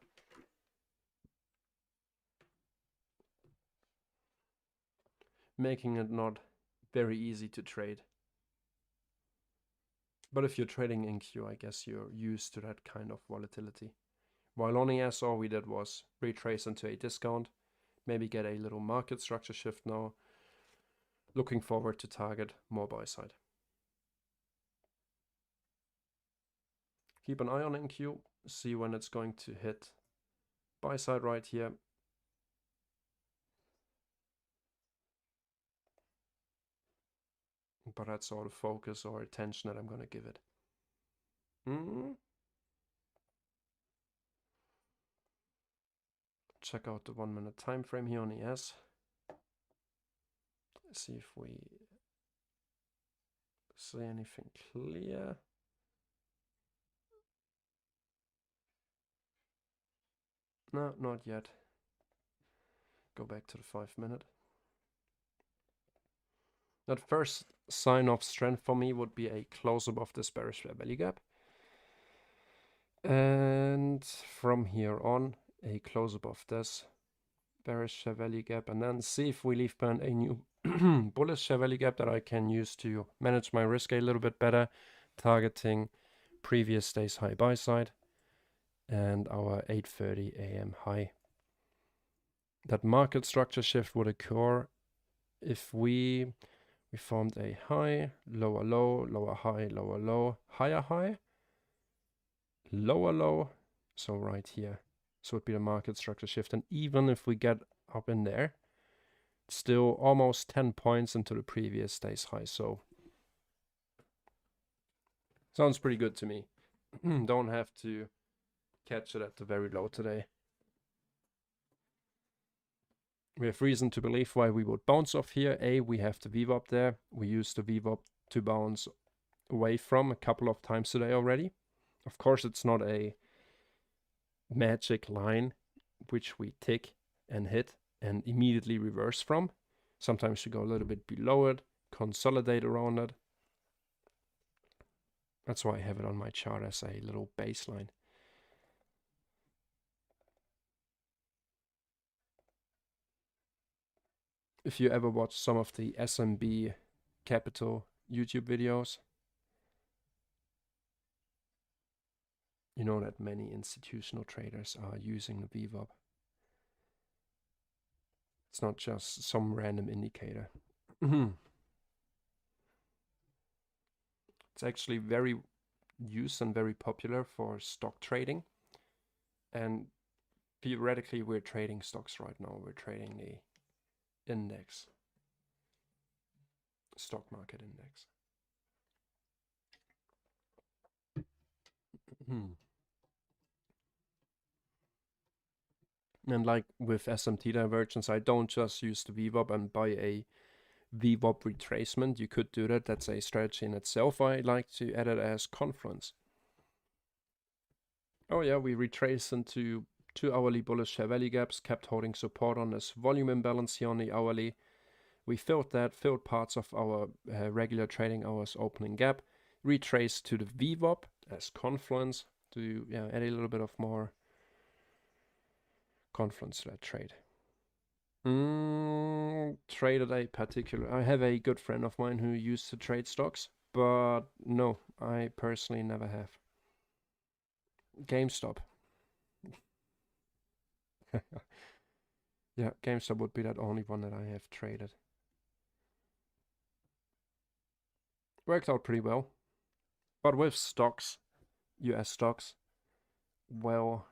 Making it not very easy to trade. But if you're trading NQ, I guess you're used to that kind of volatility. While on ES, all we did was retrace into a discount, maybe get a little market structure shift now. Looking forward to target more buy side. Keep an eye on NQ, see when it's going to hit buy side right here. But that's all the focus or attention that I'm going to give it. Check out the 1 minute time frame here on ES. See if we see anything clear. No, not yet. Go back to the 5 minute. That first sign of strength for me would be a close above this bearish fair value gap. And from here on, a close above this bearish fair value gap, and then see if we leave behind a new bullish fair value gap that I can use to manage my risk a little bit better, targeting previous day's high buy side and our 8:30 a.m. high. That market structure shift would occur if we formed a high, lower low, lower high, lower low, higher high, lower low, so right here. So it would be the market structure shift, and even if we get up in there, still almost 10 points into the previous day's high, so sounds pretty good to me. Don't have to catch it at the very low today. We have reason to believe why we would bounce off here. A, we have the VWAP there. We use the VWAP to bounce away from a couple of times today already. Of course, it's not a magic line which we tick and hit and immediately reverse from. Sometimes we go a little bit below it, consolidate around it. That's why I have it on my chart as a little baseline. If you ever watch some of the SMB Capital YouTube videos, you know that many institutional traders are using the VWAP. It's not just some random indicator. It's actually very used and very popular for stock trading. And theoretically, we're trading stocks right now. We're trading the index, stock market index. And like with SMT divergence, I don't just use the VWAP and buy a VWAP retracement. You could do that. That's a strategy in itself. I like to add it as confluence. Oh yeah, we retrace into 2 hourly bullish fair value gaps, kept holding support on this volume imbalance here on the hourly. We filled parts of our regular trading hours opening gap, retraced to the VWAP as confluence to add a little bit of more confluence to that trade. Traded a particular. I have a good friend of mine who used to trade stocks, but no, I personally never have. GameStop. Yeah, GameStop would be that only one that I have traded. Worked out pretty well. But with stocks, US stocks, well,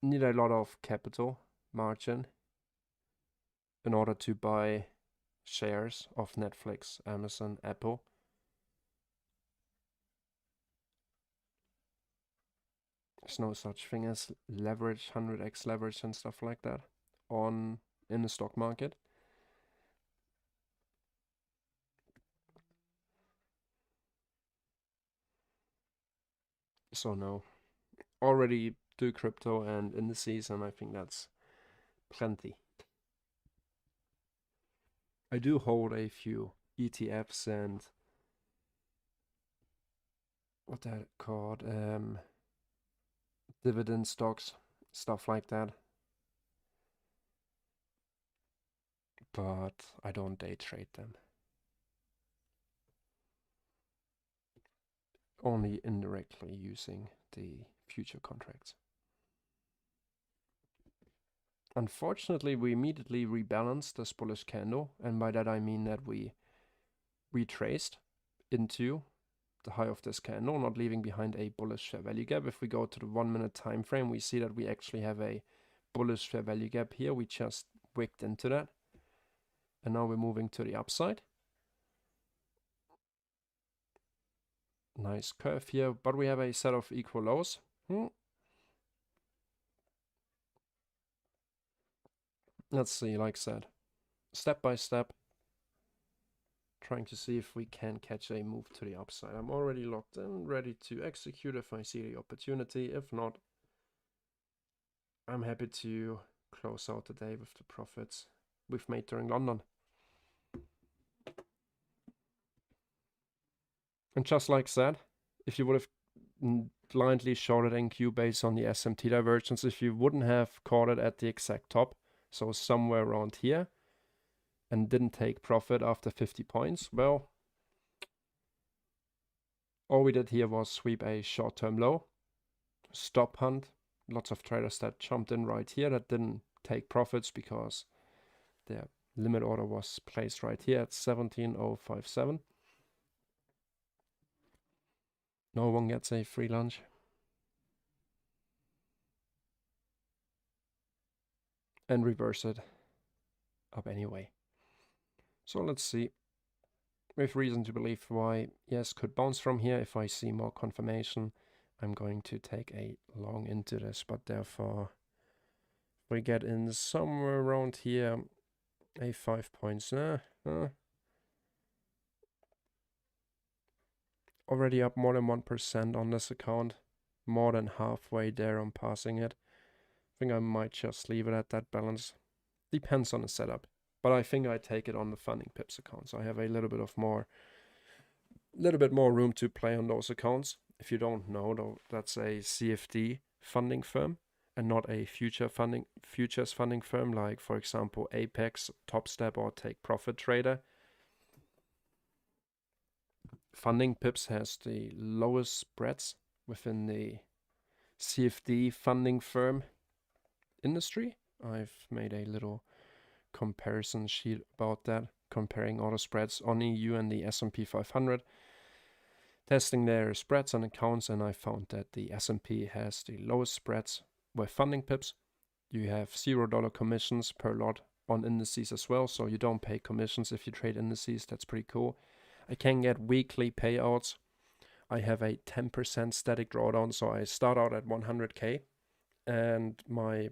need a lot of capital margin in order to buy shares of Netflix, Amazon, Apple. There's no such thing as leverage, 100x leverage and stuff like that in the stock market. So no, already do crypto and in the season, I think that's plenty. I do hold a few ETFs and what that called, dividend stocks, stuff like that. But I don't day trade them. Only indirectly using the future contracts. Unfortunately, we immediately rebalanced this bullish candle, and by that I mean that we retraced into the high of this candle, not leaving behind a bullish fair value gap. If we go to the 1 minute time frame, we see that we actually have a bullish fair value gap here. We just wicked into that, and now we're moving to the upside. Nice curve here, but we have a set of equal lows. Let's see, like I said, step by step, trying to see if we can catch a move to the upside. I'm already locked in, ready to execute if I see the opportunity. If not, I'm happy to close out the day with the profits we've made during London. And just like said, if you would have blindly shorted NQ based on the SMT divergence, if you wouldn't have caught it at the exact top, so somewhere around here, and didn't take profit after 50 points, well, all we did here was sweep a short-term low, stop hunt. Lots of traders that jumped in right here that didn't take profits because their limit order was placed right here at 17,057. No one gets a free lunch. And reverse it up anyway. So let's see. We have reason to believe why, yes, could bounce from here. If I see more confirmation, I'm going to take a long into this, but therefore we get in somewhere around here. A 5 points. Already up more than 1% on this account. More than halfway there on passing it. I think I might just leave it at that balance. Depends on the setup. But I think I take it on the funding pips account. So I have a little bit more room to play on those accounts. If you don't know, though, that's a CFD funding firm and not a futures funding firm like, for example, Apex, Topstep, or Take Profit Trader. Funding pips has the lowest spreads within the CFD funding firm industry. I've made a little comparison sheet about that, comparing all the spreads on EU and the S&P 500, testing their spreads on accounts, and I found that the S&P has the lowest spreads with funding pips. You have $0 commissions per lot on indices as well, so you don't pay commissions if you trade indices. That's pretty cool. I can get weekly payouts. I have a 10% static drawdown, so I start out at 100k and my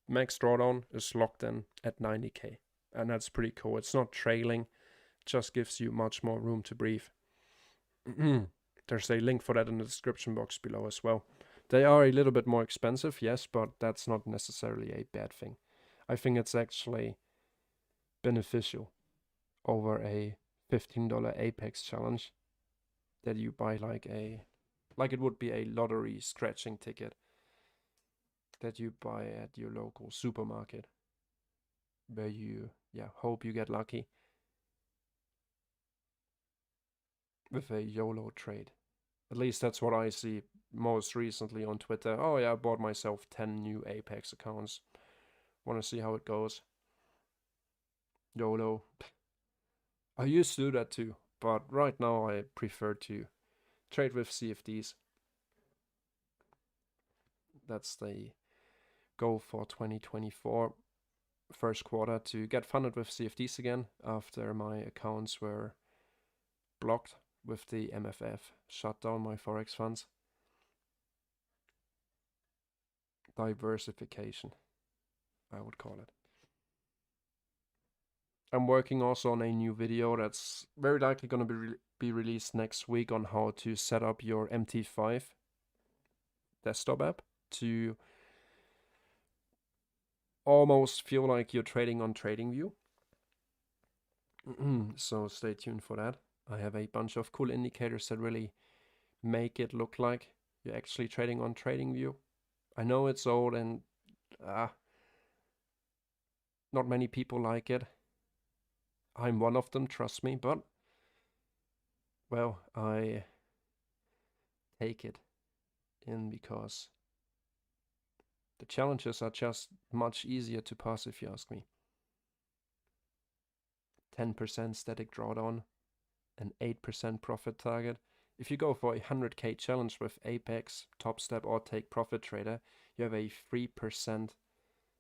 max drawdown is locked in at 90k, and that's pretty cool. It's not trailing, just gives you much more room to breathe. There's a link for that in the description box below as well. They are a little bit more expensive, yes, but that's not necessarily a bad thing. I think it's actually beneficial over a $15 Apex challenge that you buy like it would be a lottery scratching ticket that you buy at your local supermarket, where you hope you get lucky with a YOLO trade. At least that's what I see most recently on Twitter. Oh yeah, I bought myself 10 new Apex accounts. Want to see how it goes. YOLO. I used to do that too, but right now I prefer to trade with CFDs. That's the goal for 2024 first quarter, to get funded with CFDs again after my accounts were blocked with the MFF, shut down my Forex funds. Diversification, I would call it. I'm working also on a new video that's very likely going to be released next week on how to set up your MT5 desktop app to almost feel like you're trading on TradingView. So stay tuned for that. I have a bunch of cool indicators that really make it look like you're actually trading on TradingView. I know it's old and not many people like it. I'm one of them, trust me, but well, I take it in because the challenges are just much easier to pass, if you ask me. 10% static drawdown, an 8% profit target. If you go for a 100k challenge with Apex, Topstep, or Take Profit Trader, you have a 3%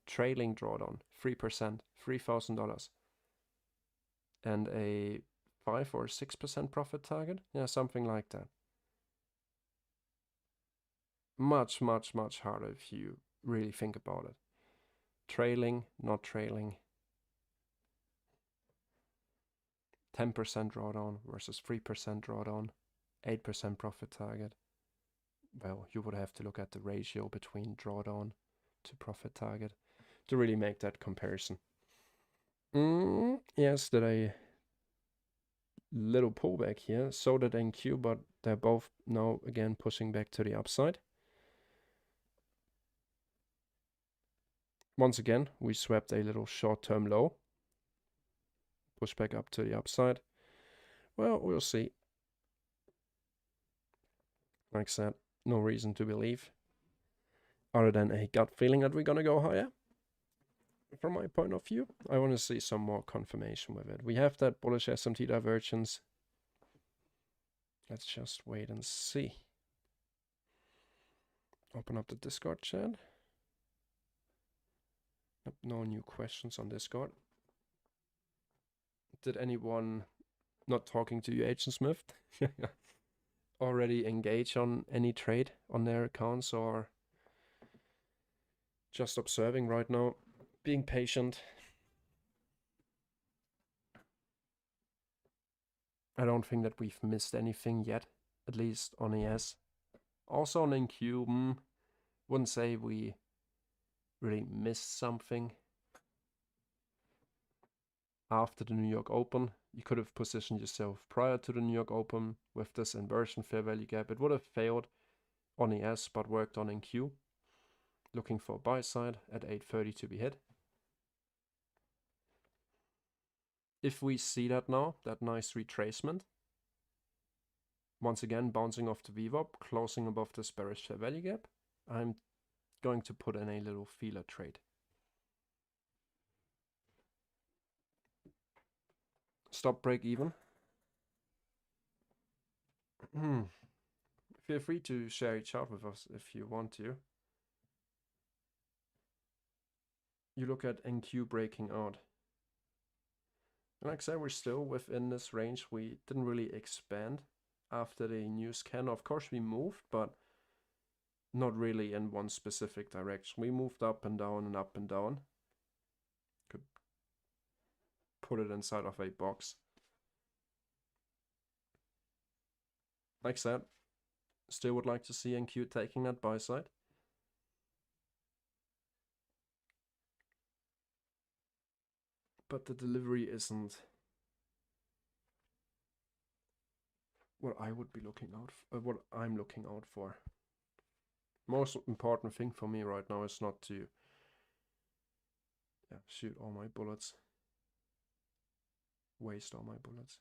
trailing drawdown. 3%, $3,000. And a 5 or 6% profit target. Yeah, something like that. Much, much, much harder if you really think about it. Trailing, not trailing. 10% drawdown versus 3% drawdown, 8% profit target. Well, you would have to look at the ratio between drawdown to profit target to really make that comparison. Yes, did a little pullback here. So did NQ, but they're both now again pushing back to the upside. Once again, we swept a little short-term low. Push back up to the upside. Well, we'll see. Like I said, no reason to believe other than a gut feeling that we're gonna go higher. From my point of view, I want to see some more confirmation with it. We have that bullish SMT divergence. Let's just wait and see. Open up the Discord chat. Nope, no new questions on Discord. Did anyone not talking to you, Agent Smith, already engage on any trade on their accounts, or just observing right now, being patient? I don't think that we've missed anything yet, at least on ES. Also on NQ, wouldn't say we really missed something. After the New York Open, you could have positioned yourself prior to the New York Open with this inversion fair value gap. It would have failed on ES, but worked on NQ. Looking for a buy side at 830 to be hit. If we see that now, that nice retracement, once again bouncing off the VWAP, closing above this bearish fair value gap, I'm going to put in a little feeler trade. Stop break even. Feel free to share each chart with us if you want to. You look at NQ breaking out. And like I said, we're still within this range. We didn't really expand after the new scan. Of course we moved, but not really in one specific direction. We moved up and down and up and down. Could put it inside of a box. Like I said, still would like to see NQ taking that buy side. But the delivery isn't what I would be looking out for, what I'm looking out for. Most important thing for me right now is not to shoot all my bullets, waste all my bullets.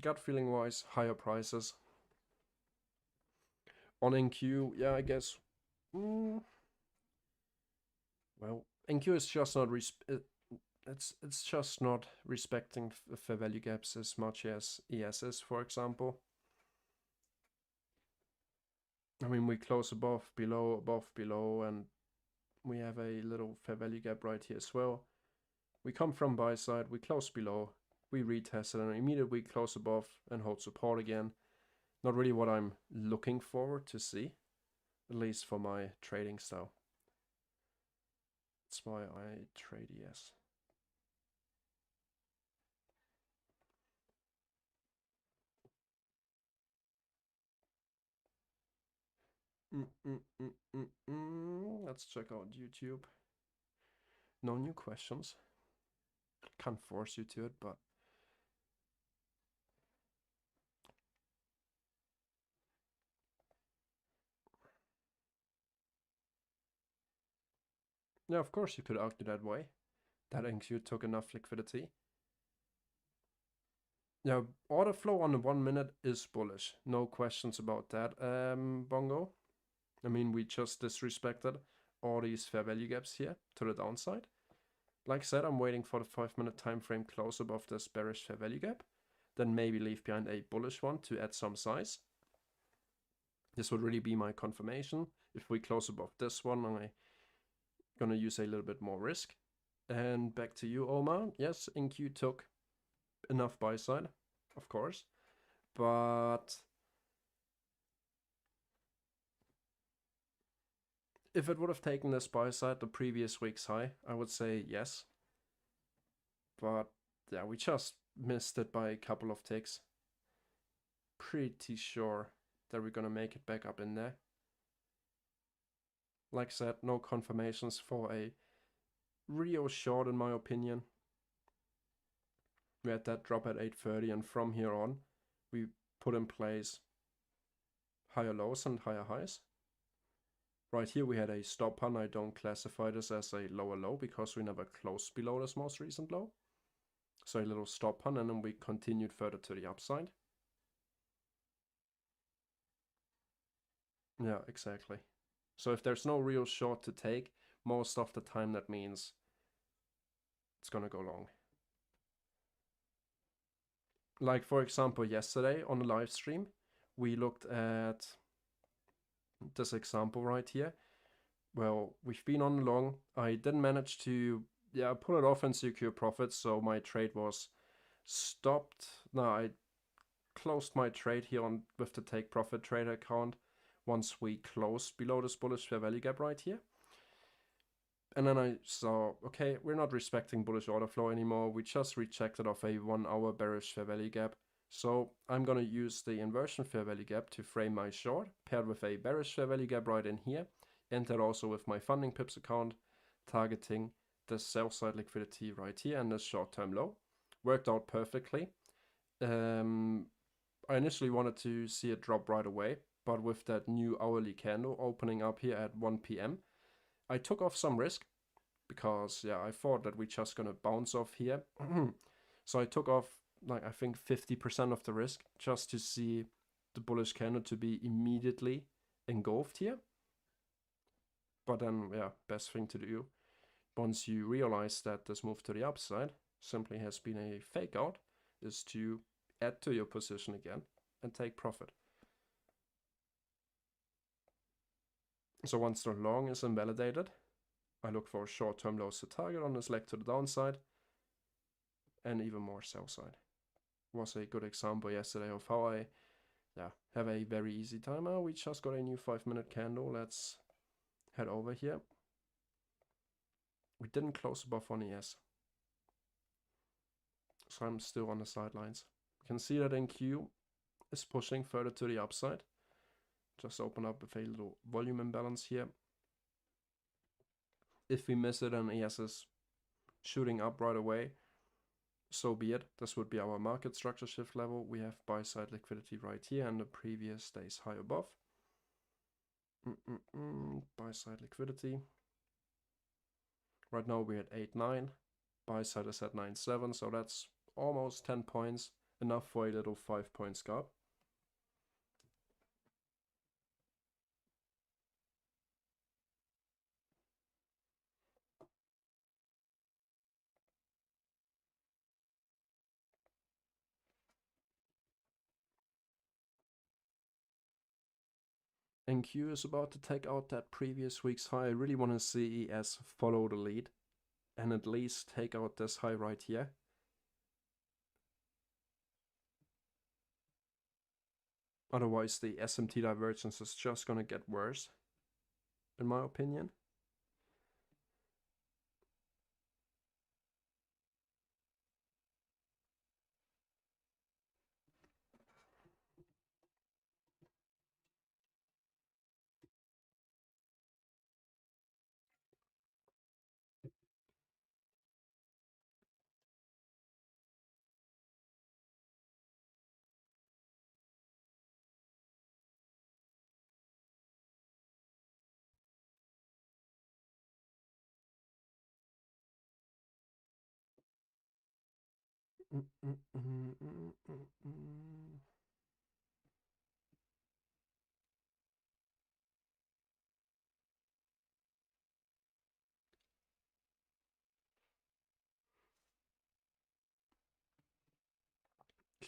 Gut feeling wise, higher prices. On NQ, yeah, I guess. Well, NQ is just not it's just not respecting fair value gaps as much as ES is, for example. I mean, we close above, below, and we have a little fair value gap right here as well. We come from buy side, we close below, we retest it, and immediately close above and hold support again. Not really what I'm looking forward to see, at least for my trading style. That's why I trade ES. Let's check out YouTube. No new questions. Can't force you to it, but yeah, of course you could argue that way. That NQ took enough liquidity. Yeah, order flow on the 1 minute is bullish. No questions about that, Bongo. I mean, we just disrespected all these fair value gaps here to the downside. Like I said, I'm waiting for the 5 minute time frame close above this bearish fair value gap. Then maybe leave behind a bullish one to add some size. This would really be my confirmation. If we close above this one, I'm gonna use a little bit more risk. And back to you, Omar. Yes, NQ took enough buy side, of course, but if it would have taken this buy side, the previous week's high, I would say yes. But yeah, we just missed it by a couple of ticks. Pretty sure that we're gonna make it back up in there. Like I said, no confirmations for a real short in my opinion. We had that drop at 830, and from here on, we put in place higher lows and higher highs. Right here we had a stop hunt. I don't classify this as a lower low because we never closed below this most recent low. So a little stop hunt, and then we continued further to the upside. Yeah, exactly. So if there's no real short to take, most of the time that means it's gonna go long. Like for example, yesterday on the live stream, we looked at this example right here. Well, we've been on long. I didn't manage to pull it off and secure profits, so my trade was stopped. No, I closed my trade here on with the take profit trader account once we closed below this bullish fair value gap right here. And then I saw, okay, we're not respecting bullish order flow anymore. We just rejected off a 1 hour bearish fair value gap. So I'm going to use the inversion fair value gap to frame my short, paired with a bearish fair value gap right in here. And that also with my funding pips account, targeting the sell side liquidity right here and this short-term low. Worked out perfectly. I initially wanted to see it drop right away, but with that new hourly candle opening up here at 1 p.m., I took off some risk because, yeah, I thought that we're just going to bounce off here. So I took off, like, I think 50% of the risk just to see the bullish candle to be immediately engulfed here. But then, yeah, best thing to do, once you realize that this move to the upside simply has been a fake out, is to add to your position again and take profit. So once the long is invalidated, I look for short-term lows to target on this leg to the downside and even more sell side. Was a good example yesterday of how I have a very easy time. We just got a new 5-minute candle. Let's head over here. We didn't close above 1 ES. So I'm still on the sidelines. You can see that NQ is pushing further to the upside. Just open up with a little volume imbalance here. If we miss it and ES is shooting up right away, so be it. This would be our market structure shift level. We have buy side liquidity right here and the previous stays high above. Buy side liquidity. Right now we're at 8.9. Buy side is at 9.7, so that's almost 10 points. Enough for a little 5-point scalp. NQ is about to take out that previous week's high. I really want to see ES follow the lead and at least take out this high right here. Otherwise, the SMT divergence is just going to get worse, in my opinion.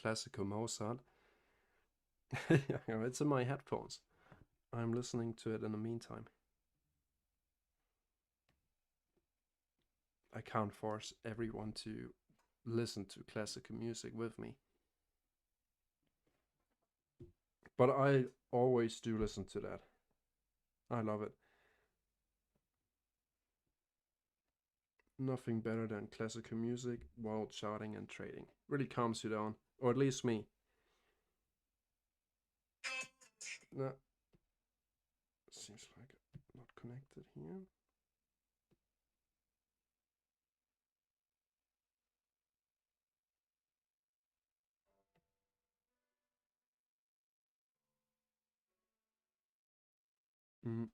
Classical Mozart. It's in my headphones. I'm listening to it in the meantime. I can't force everyone to listen to classical music with me. But I always do listen to that. I love it. Nothing better than classical music while charting and trading. Really calms you down. Or at least me. Nah. Seems like not connected here. I'm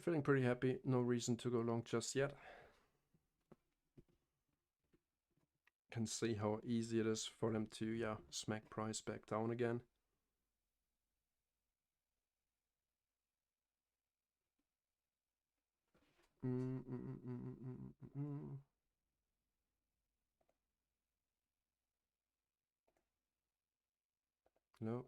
feeling pretty happy. No reason to go long just yet. Can see how easy it is for them to, smack price back down again. No.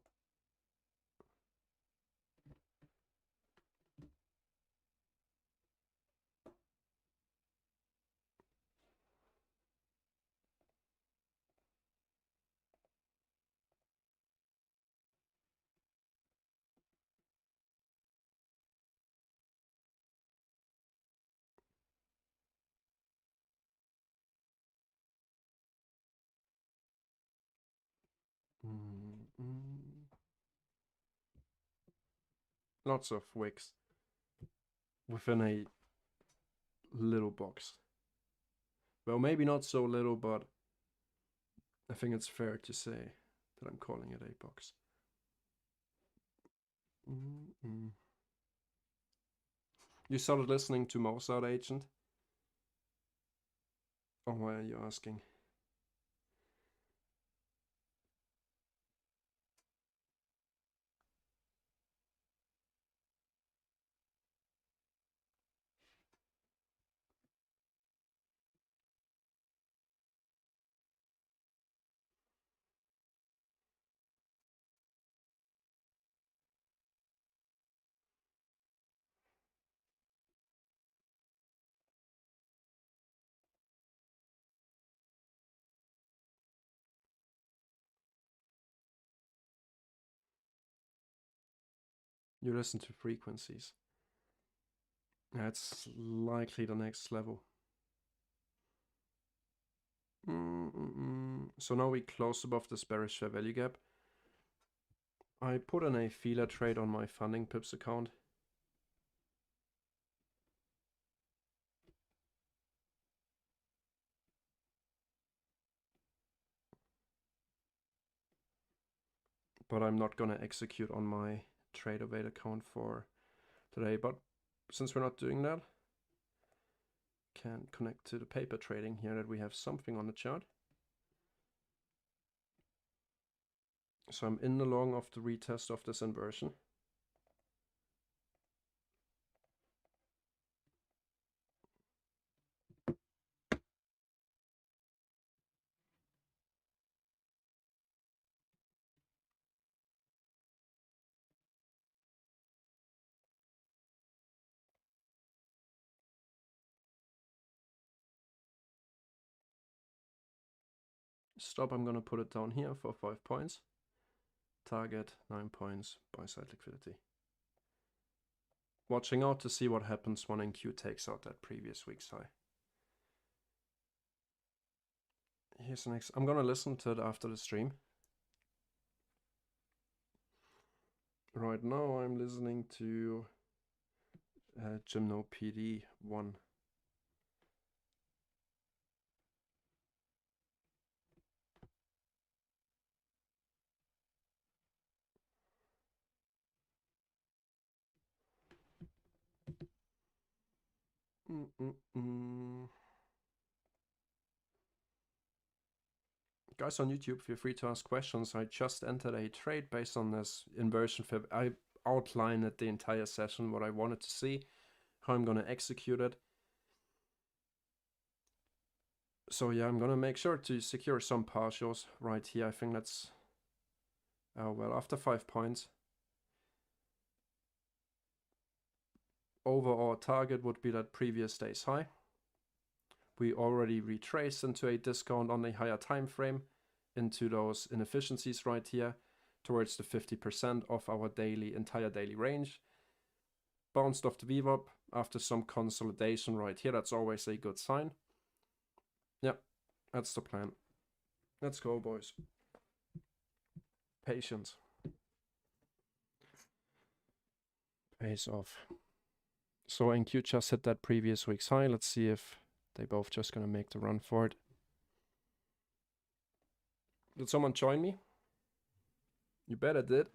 Lots of wicks within a little box. Well, maybe not so little, but I think it's fair to say that I'm calling it a box. You started listening to Mozart Agent? Or why are you asking? You listen to frequencies. That's likely the next level. So now we close above this bearish fair value gap. I put in a feeler trade on my funding pips account. But I'm not gonna execute on my TradeOvate account for today. But since we're not doing that, can connect to the paper trading here that we have something on the chart. So I'm in the long of the retest of this inversion. Stop, I'm gonna put it down here for 5 points. Target 9 points, buy side liquidity. Watching out to see what happens when NQ takes out that previous week's high. Here's the next. I'm gonna listen to it after the stream. Right now I'm listening to Gymno PD 1. Guys on YouTube, feel free to ask questions. I just entered a trade based on this inversion fib. I outlined it the entire session, what I wanted to see, how I'm going to execute it. So yeah, I'm going to make sure to secure some partials right here. I think that's, well, after 5 points. Overall target would be that previous day's high. We already retraced into a discount on a higher time frame into those inefficiencies right here towards the 50% of our entire daily range. Bounced off the VWAP after some consolidation right here. That's always a good sign. Yeah, that's the plan. Let's go, boys. Patience pays off. So NQ just hit that previous week's high. Let's see if they both just gonna make the run for it. Did someone join me? You bet I did.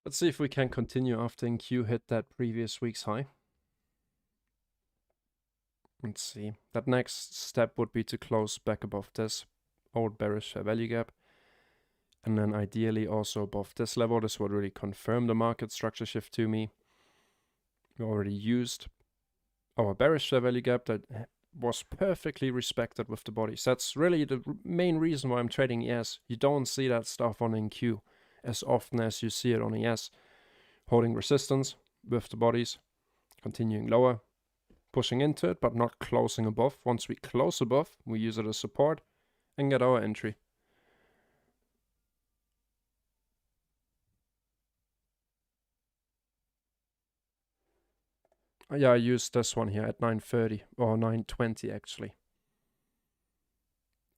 Let's see if we can continue after NQ hit that previous week's high. Let's see. That next step would be to close back above this old bearish fair value gap. And then ideally also above this level. This would really confirm the market structure shift to me. We already used our bearish fair value gap that was perfectly respected with the bodies. That's really the main reason why I'm trading ES. You don't see that stuff on NQ as often as you see it on ES. Holding resistance with the bodies, continuing lower, pushing into it, but not closing above. Once we close above, we use it as support and get our entry. Yeah, I used this one here at 9:30 or 9:20 actually.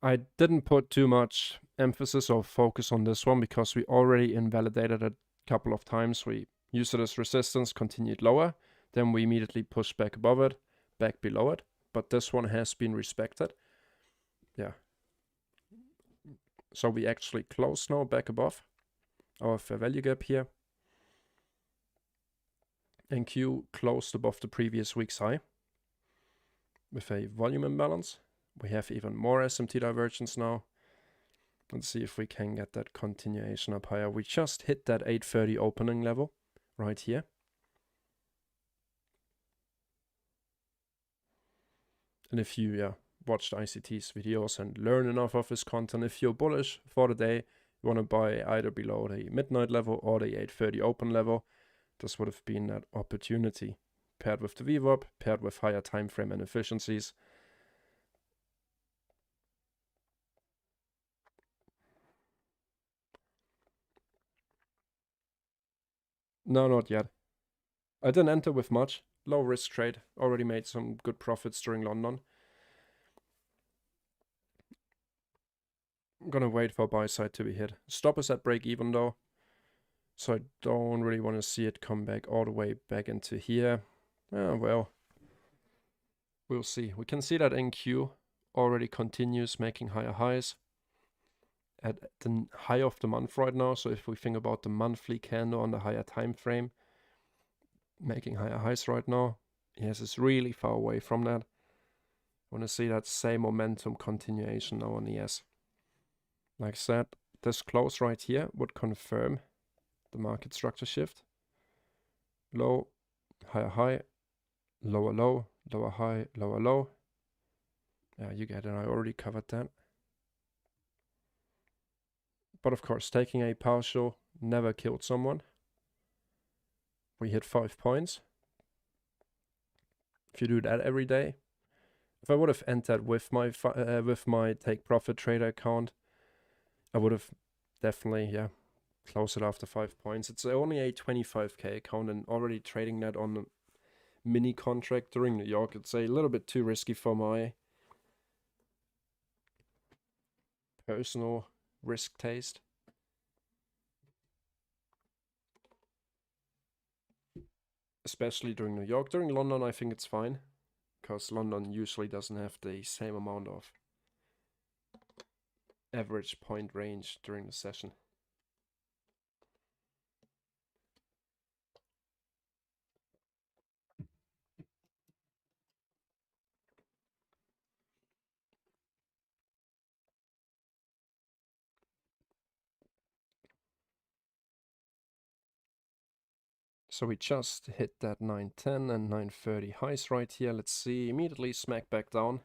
I didn't put too much emphasis or focus on this one because we already invalidated it a couple of times. We used it as resistance, continued lower, then we immediately pushed back above it, back below it. But this one has been respected. Yeah. So we actually close now back above our fair value gap here. And Q closed above the previous week's high with a volume imbalance. We have even more SMT divergence now. Let's see if we can get that continuation up higher. We just hit that 8:30 opening level right here. And if you watched ICT's videos and learn enough of his content, if you're bullish for the day, you want to buy either below the midnight level or the 8:30 open level, this would have been that opportunity. Paired with the VWAP, paired with higher time frame and efficiencies. No, not yet. I didn't enter with much. Low risk trade. Already made some good profits during London. I'm gonna wait for buy side to be hit. Stop is at break even though. So I don't really want to see it come back all the way back into here. Well, we'll see. We can see that NQ already continues making higher highs at the high of the month right now. So if we think about the monthly candle on the higher time frame, making higher highs right now. Yes, it's really far away from that. I want to see that same momentum continuation now on ES. Like I said, this close right here would confirm the market structure shift. Low, higher high, lower low, lower high, lower low. Yeah, you get it. I already covered that. But of course, taking a partial never killed someone. We hit 5 points. If you do that every day, if I would have entered with my take profit trader account, I would have definitely closed it after 5 points. It's only a 25k account, and already trading that on a mini contract during New York, it's a little bit too risky for my personal risk taste. Especially during New York. During London, I think it's fine, because London usually doesn't have the same amount of average point range during the session. So we just hit that 910 and 930 highs right here. Let's see, immediately smack back down.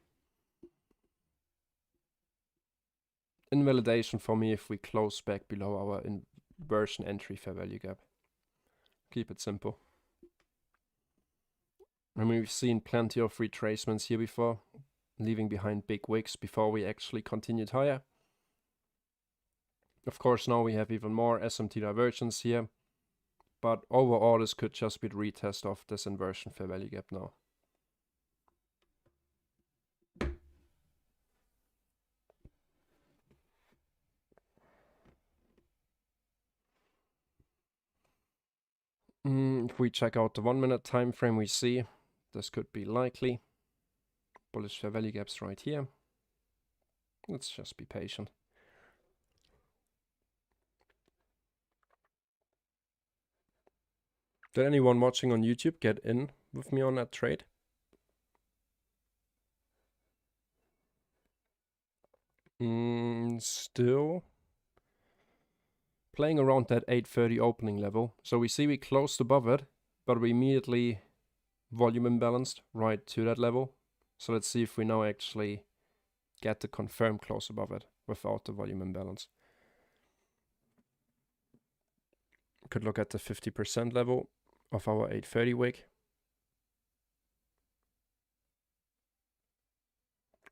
Invalidation for me if we close back below our inversion entry fair value gap. Keep it simple. I mean, we've seen plenty of retracements here before, leaving behind big wicks before we actually continued higher. Of course, now we have even more SMT divergence here. But overall, this could just be the retest of this inversion fair value gap now. If we check out the 1 minute time frame, we see this could be likely. Bullish fair value gaps right here. Let's just be patient. Did anyone watching on YouTube get in with me on that trade? Still playing around that 830 opening level. So we see we closed above it, but we immediately volume imbalanced right to that level. So let's see if we now actually get the confirmed close above it without the volume imbalance. Could look at the 50% level of our 830 wick,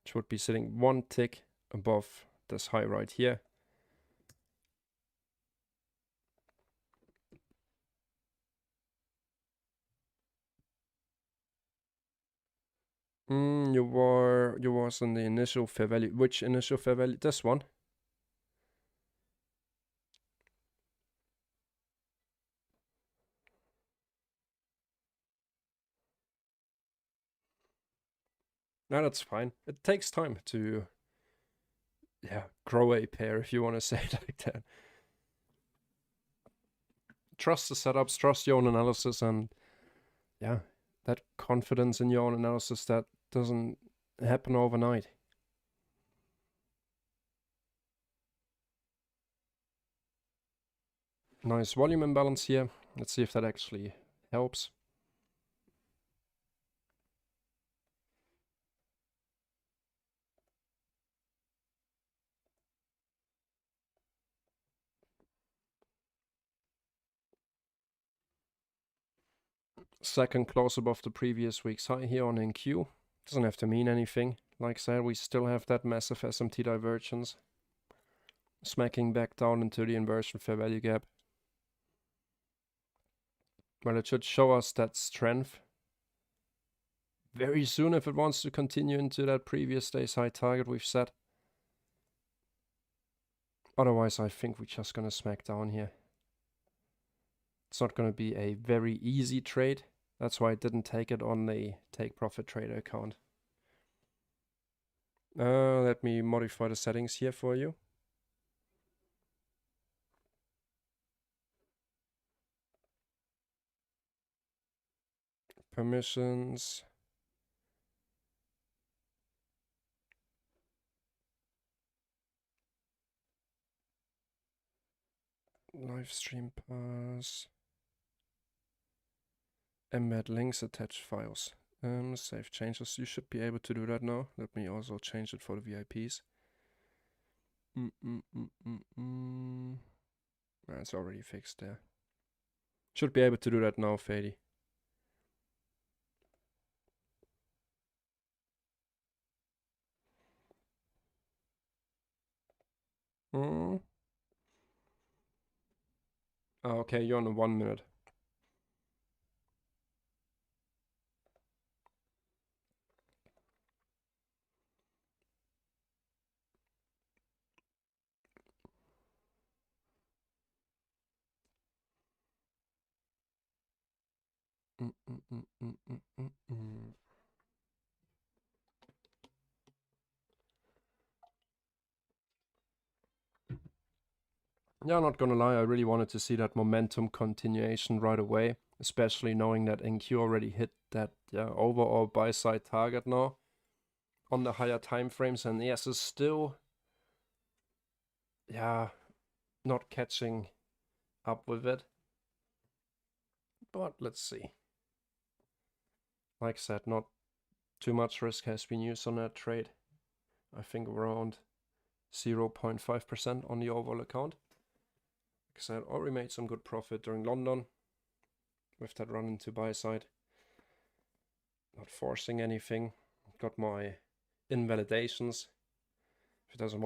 which would be sitting one tick above this high right here. You was in the initial fair value. Which initial fair value? This one. No, that's fine. It takes time to, grow a pair, if you want to say it like that. Trust the setups, trust your own analysis, and that confidence in your own analysis that doesn't happen overnight. Nice volume imbalance here. Let's see if that actually helps. Second close above the previous week's high here on NQ. Doesn't have to mean anything. Like I said, we still have that massive SMT divergence. Smacking back down into the inversion fair value gap. Well, it should show us that strength very soon if it wants to continue into that previous day's high target we've set. Otherwise, I think we're just going to smack down here. It's not going to be a very easy trade. That's why I didn't take it on the take profit trader account. Let me modify the settings here for you. Permissions. Livestream pass. Embed links, attach files. Save changes. You should be able to do that now. Let me also change it for the VIPs. It's already fixed there. Should be able to do that now, Fady. Okay, you're on a 1 minute. Yeah, not gonna lie, I really wanted to see that momentum continuation right away, especially knowing that NQ already hit that overall buy side target now on the higher time frames, and ES is still not catching up with it. But let's see. Like I said, not too much risk has been used on that trade. I think around 0.5% on the overall account. Like I said, already made some good profit during London with that run into buy side. Not forcing anything. Got my invalidations. If it doesn't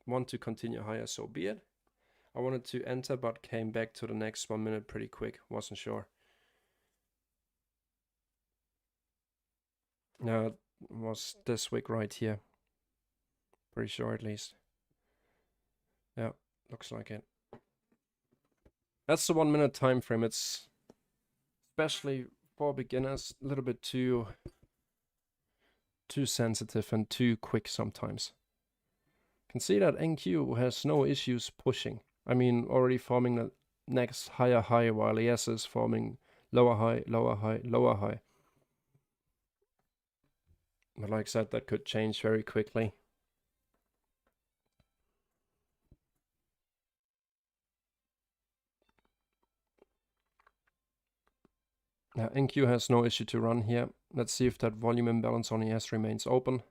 want to continue higher, so be it. I wanted to enter, but came back to the next 1 minute pretty quick. Wasn't sure. No, it was this week right here. Pretty sure at least. Yeah, looks like it. That's the 1 minute time frame. It's especially for beginners a little bit too sensitive and too quick sometimes. You can see that NQ has no issues pushing. I mean, already forming the next higher high while ES is forming lower high, lower high, lower high. But like I said, that could change very quickly. NQ has no issue to run here. Let's see if that volume imbalance on ES remains open.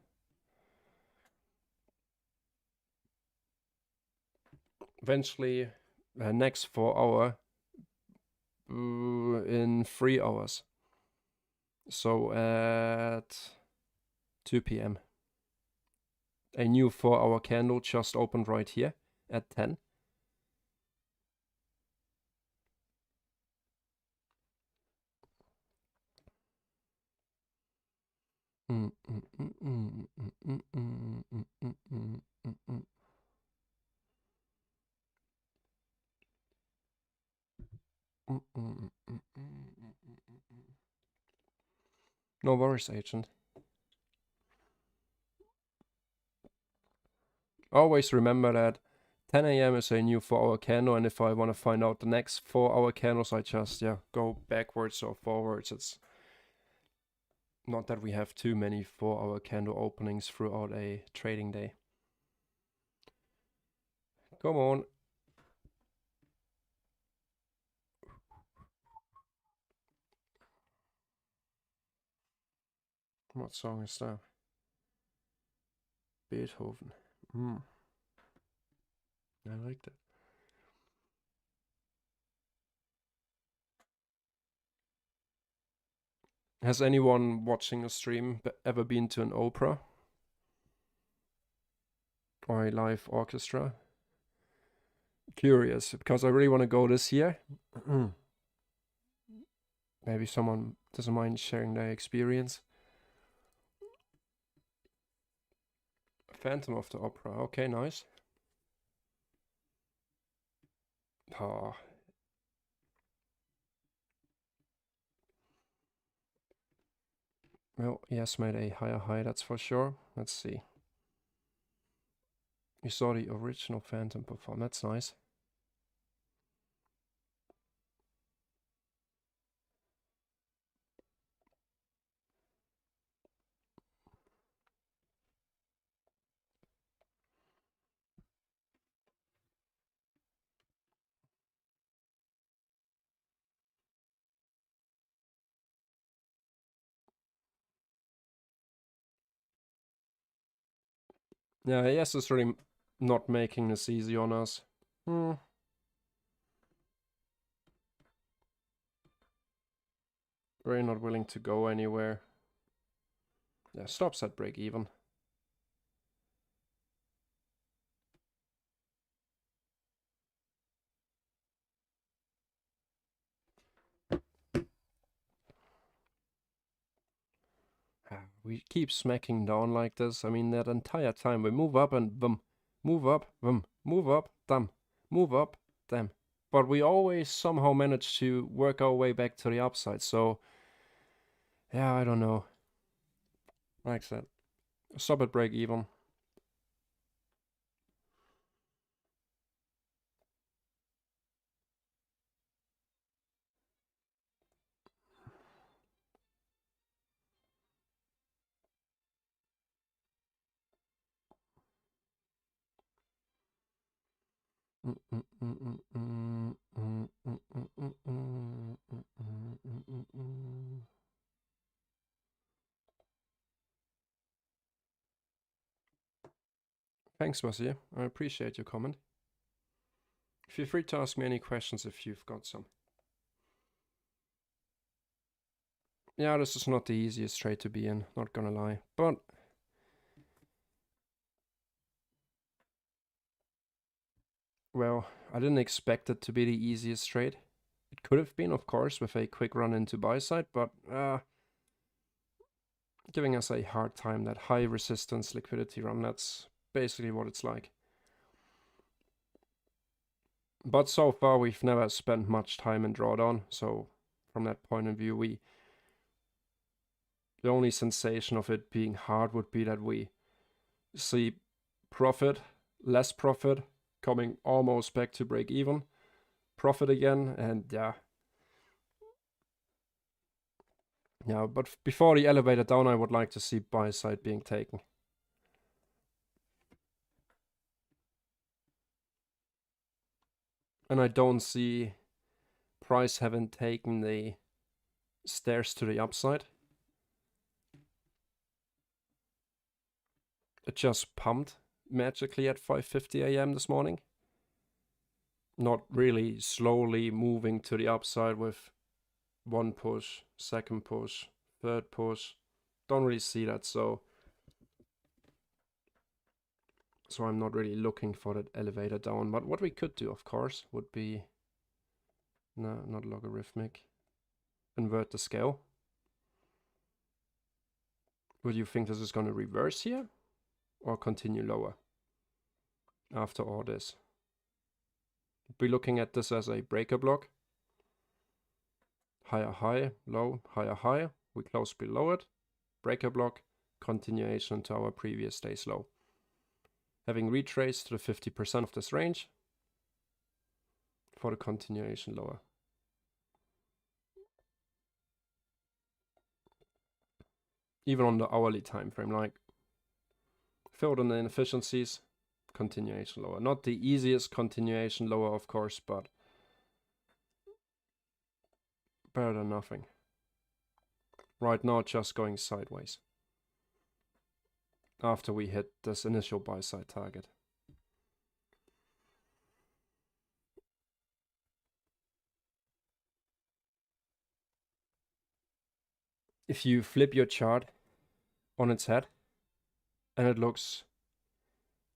Eventually, next 4 hour in 3 hours. So at 2 p.m. a new 4 hour candle just opened right here at 10. No worries, agent. Always remember that 10 a.m. is a new 4 hour candle, and if I want to find out the next 4 hour candles, I just go backwards or forwards. It's not that we have too many 4 hour candle openings throughout a trading day. Come on. What song is that? Beethoven. I like that. Has anyone watching a stream ever been to an opera? Or a live orchestra? Curious, because I really want to go this year. Maybe someone doesn't mind sharing their experience. Phantom of the Opera. Okay, nice. Oh. Well, yes, made a higher high, that's for sure. Let's see. You saw the original Phantom perform. That's nice. Yeah, yes, it's really not making this easy on us. Really not willing to go anywhere. Yeah, stops at break even. We keep smacking down like this. I mean, that entire time we move up and boom, move up, boom, move up, damn, move up, damn. But we always somehow manage to work our way back to the upside. So, yeah, I don't know. Like that. Stop at break even. Thanks, Monsieur. I appreciate your comment. Feel free to ask me any questions if you've got some. Yeah, this is not the easiest trade to be in, not gonna lie. But well, I didn't expect it to be the easiest trade. It could have been, of course, with a quick run into buy side, but giving us a hard time. That high resistance liquidity run, that's basically what it's like. But so far, we've never spent much time in drawdown, so from that point of view, the only sensation of it being hard would be that we see profit, less profit, coming almost back to break even, profit again, and yeah. Yeah, but before the elevator down, I would like to see buy side being taken. And I don't see price having taken the stairs to the upside. It just pumped magically at 5:50 a.m. this morning. Not really slowly moving to the upside with one push, second push, third push. Don't really see that, so I'm not really looking for that elevator down. But what we could do, of course, would be, no, not logarithmic, invert the scale. Would you think this is going to reverse here or continue lower after all this? Be looking at this as a breaker block. Higher high, low, higher high. We close below it. Breaker block, continuation to our previous day's low. Having retraced to the 50% of this range for the continuation lower. Even on the hourly time frame, like filled in the inefficiencies, continuation lower. Not the easiest continuation lower, of course, but better than nothing. Right now, just going sideways after we hit this initial buy side target. If you flip your chart on its head and it looks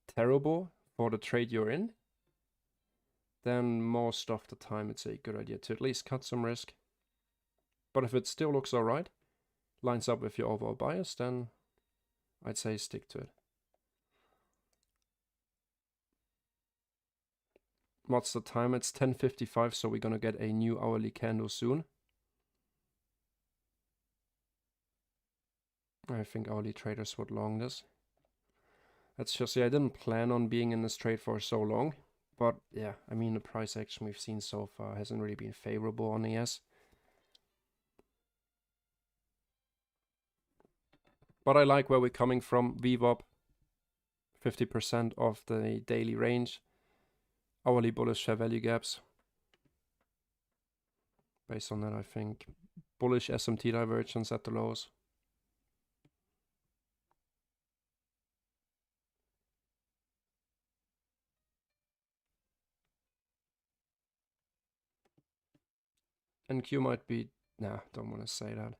terrible for the trade you're in, then most of the time it's a good idea to at least cut some risk. But if it still looks alright, lines up with your overall bias, then I'd say stick to it. What's the time? It's 10:55, so we're gonna get a new hourly candle soon. I think hourly traders would long this. Let's just say I didn't plan on being in this trade for so long. But yeah, I mean, the price action we've seen so far hasn't really been favorable on ES. But I like where we're coming from. VWAP, 50% of the daily range. Hourly bullish fair value gaps. Based on that, I think bullish SMT divergence at the lows. And Q might be, nah, don't want to say that.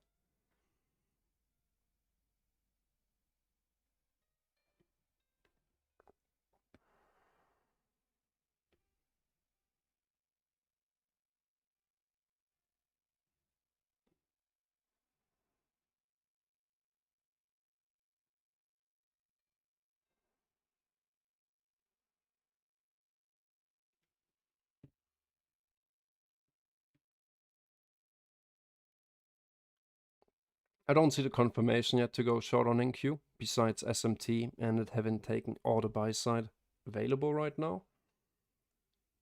I don't see the confirmation yet to go short on NQ, besides SMT and it having taken all the buy side available right now.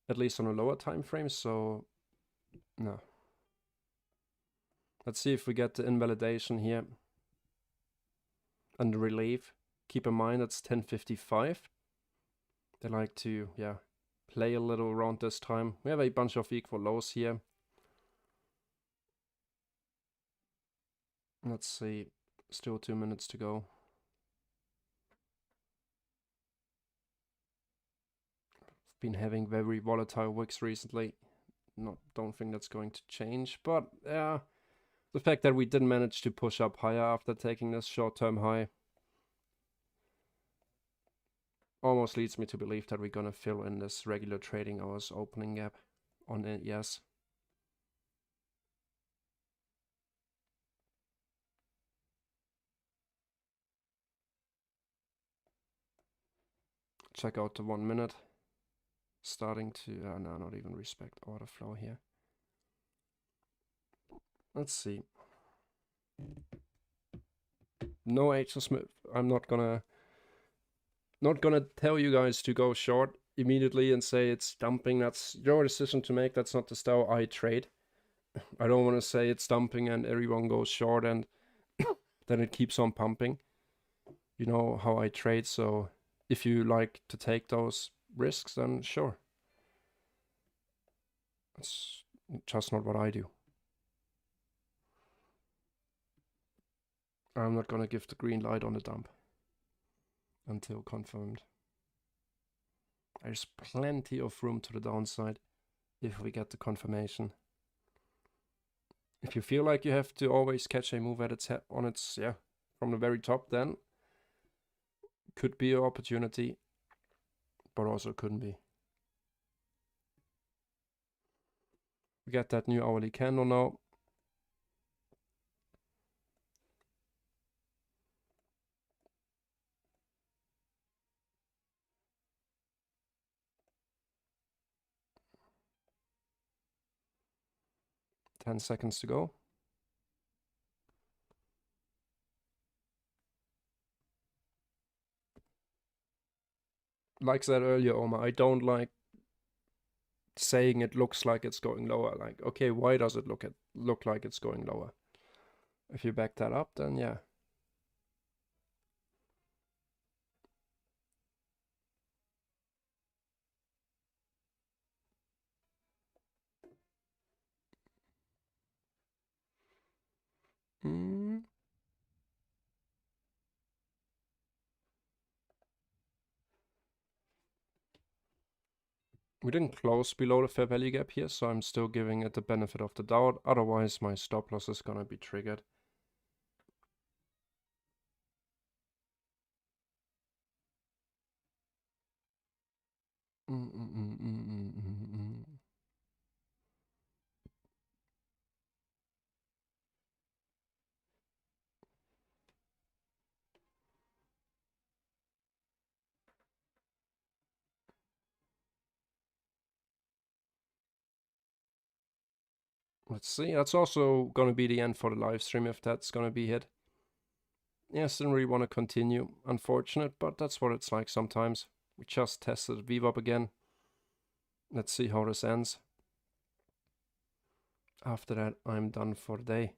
At least on a lower time frame, so no. Let's see if we get the invalidation here. And the relief. Keep in mind it's 10:55. They like to, yeah, play a little around this time. We have a bunch of equal lows here. Let's see, still 2 minutes to go. Been having very volatile wicks recently. Don't think that's going to change, but yeah, the fact that we didn't manage to push up higher after taking this short-term high almost leads me to believe that we're gonna fill in this regular trading hours opening gap on ES. Check out the 1 minute. Starting to, no, not even respect order flow here. Let's see. No H. Smith. I'm not gonna tell you guys to go short immediately and say it's dumping. That's your decision to make. That's not the style I trade. I don't want to say it's dumping and everyone goes short and then it keeps on pumping. You know how I trade, so if you like to take those risks, then sure. It's just not what I do. I'm not gonna give the green light on the dump until confirmed. There's plenty of room to the downside if we get the confirmation. If you feel like you have to always catch a move at its head on its, from the very top, then could be an opportunity, but also couldn't be. We get that new hourly candle now. Ten seconds to go. Like I said earlier, Omar, I don't like saying it looks like it's going lower. Like, okay, why does it look like it's going lower? If you back that up, then yeah. We didn't close below the fair value gap here, so I'm still giving it the benefit of the doubt. Otherwise, my stop loss is gonna be triggered. Let's see. That's also gonna be the end for the live stream if that's gonna be hit. Yes, didn't really want to continue. Unfortunate, but that's what it's like sometimes. We just tested VWAP again. Let's see how this ends. After that, I'm done for the day.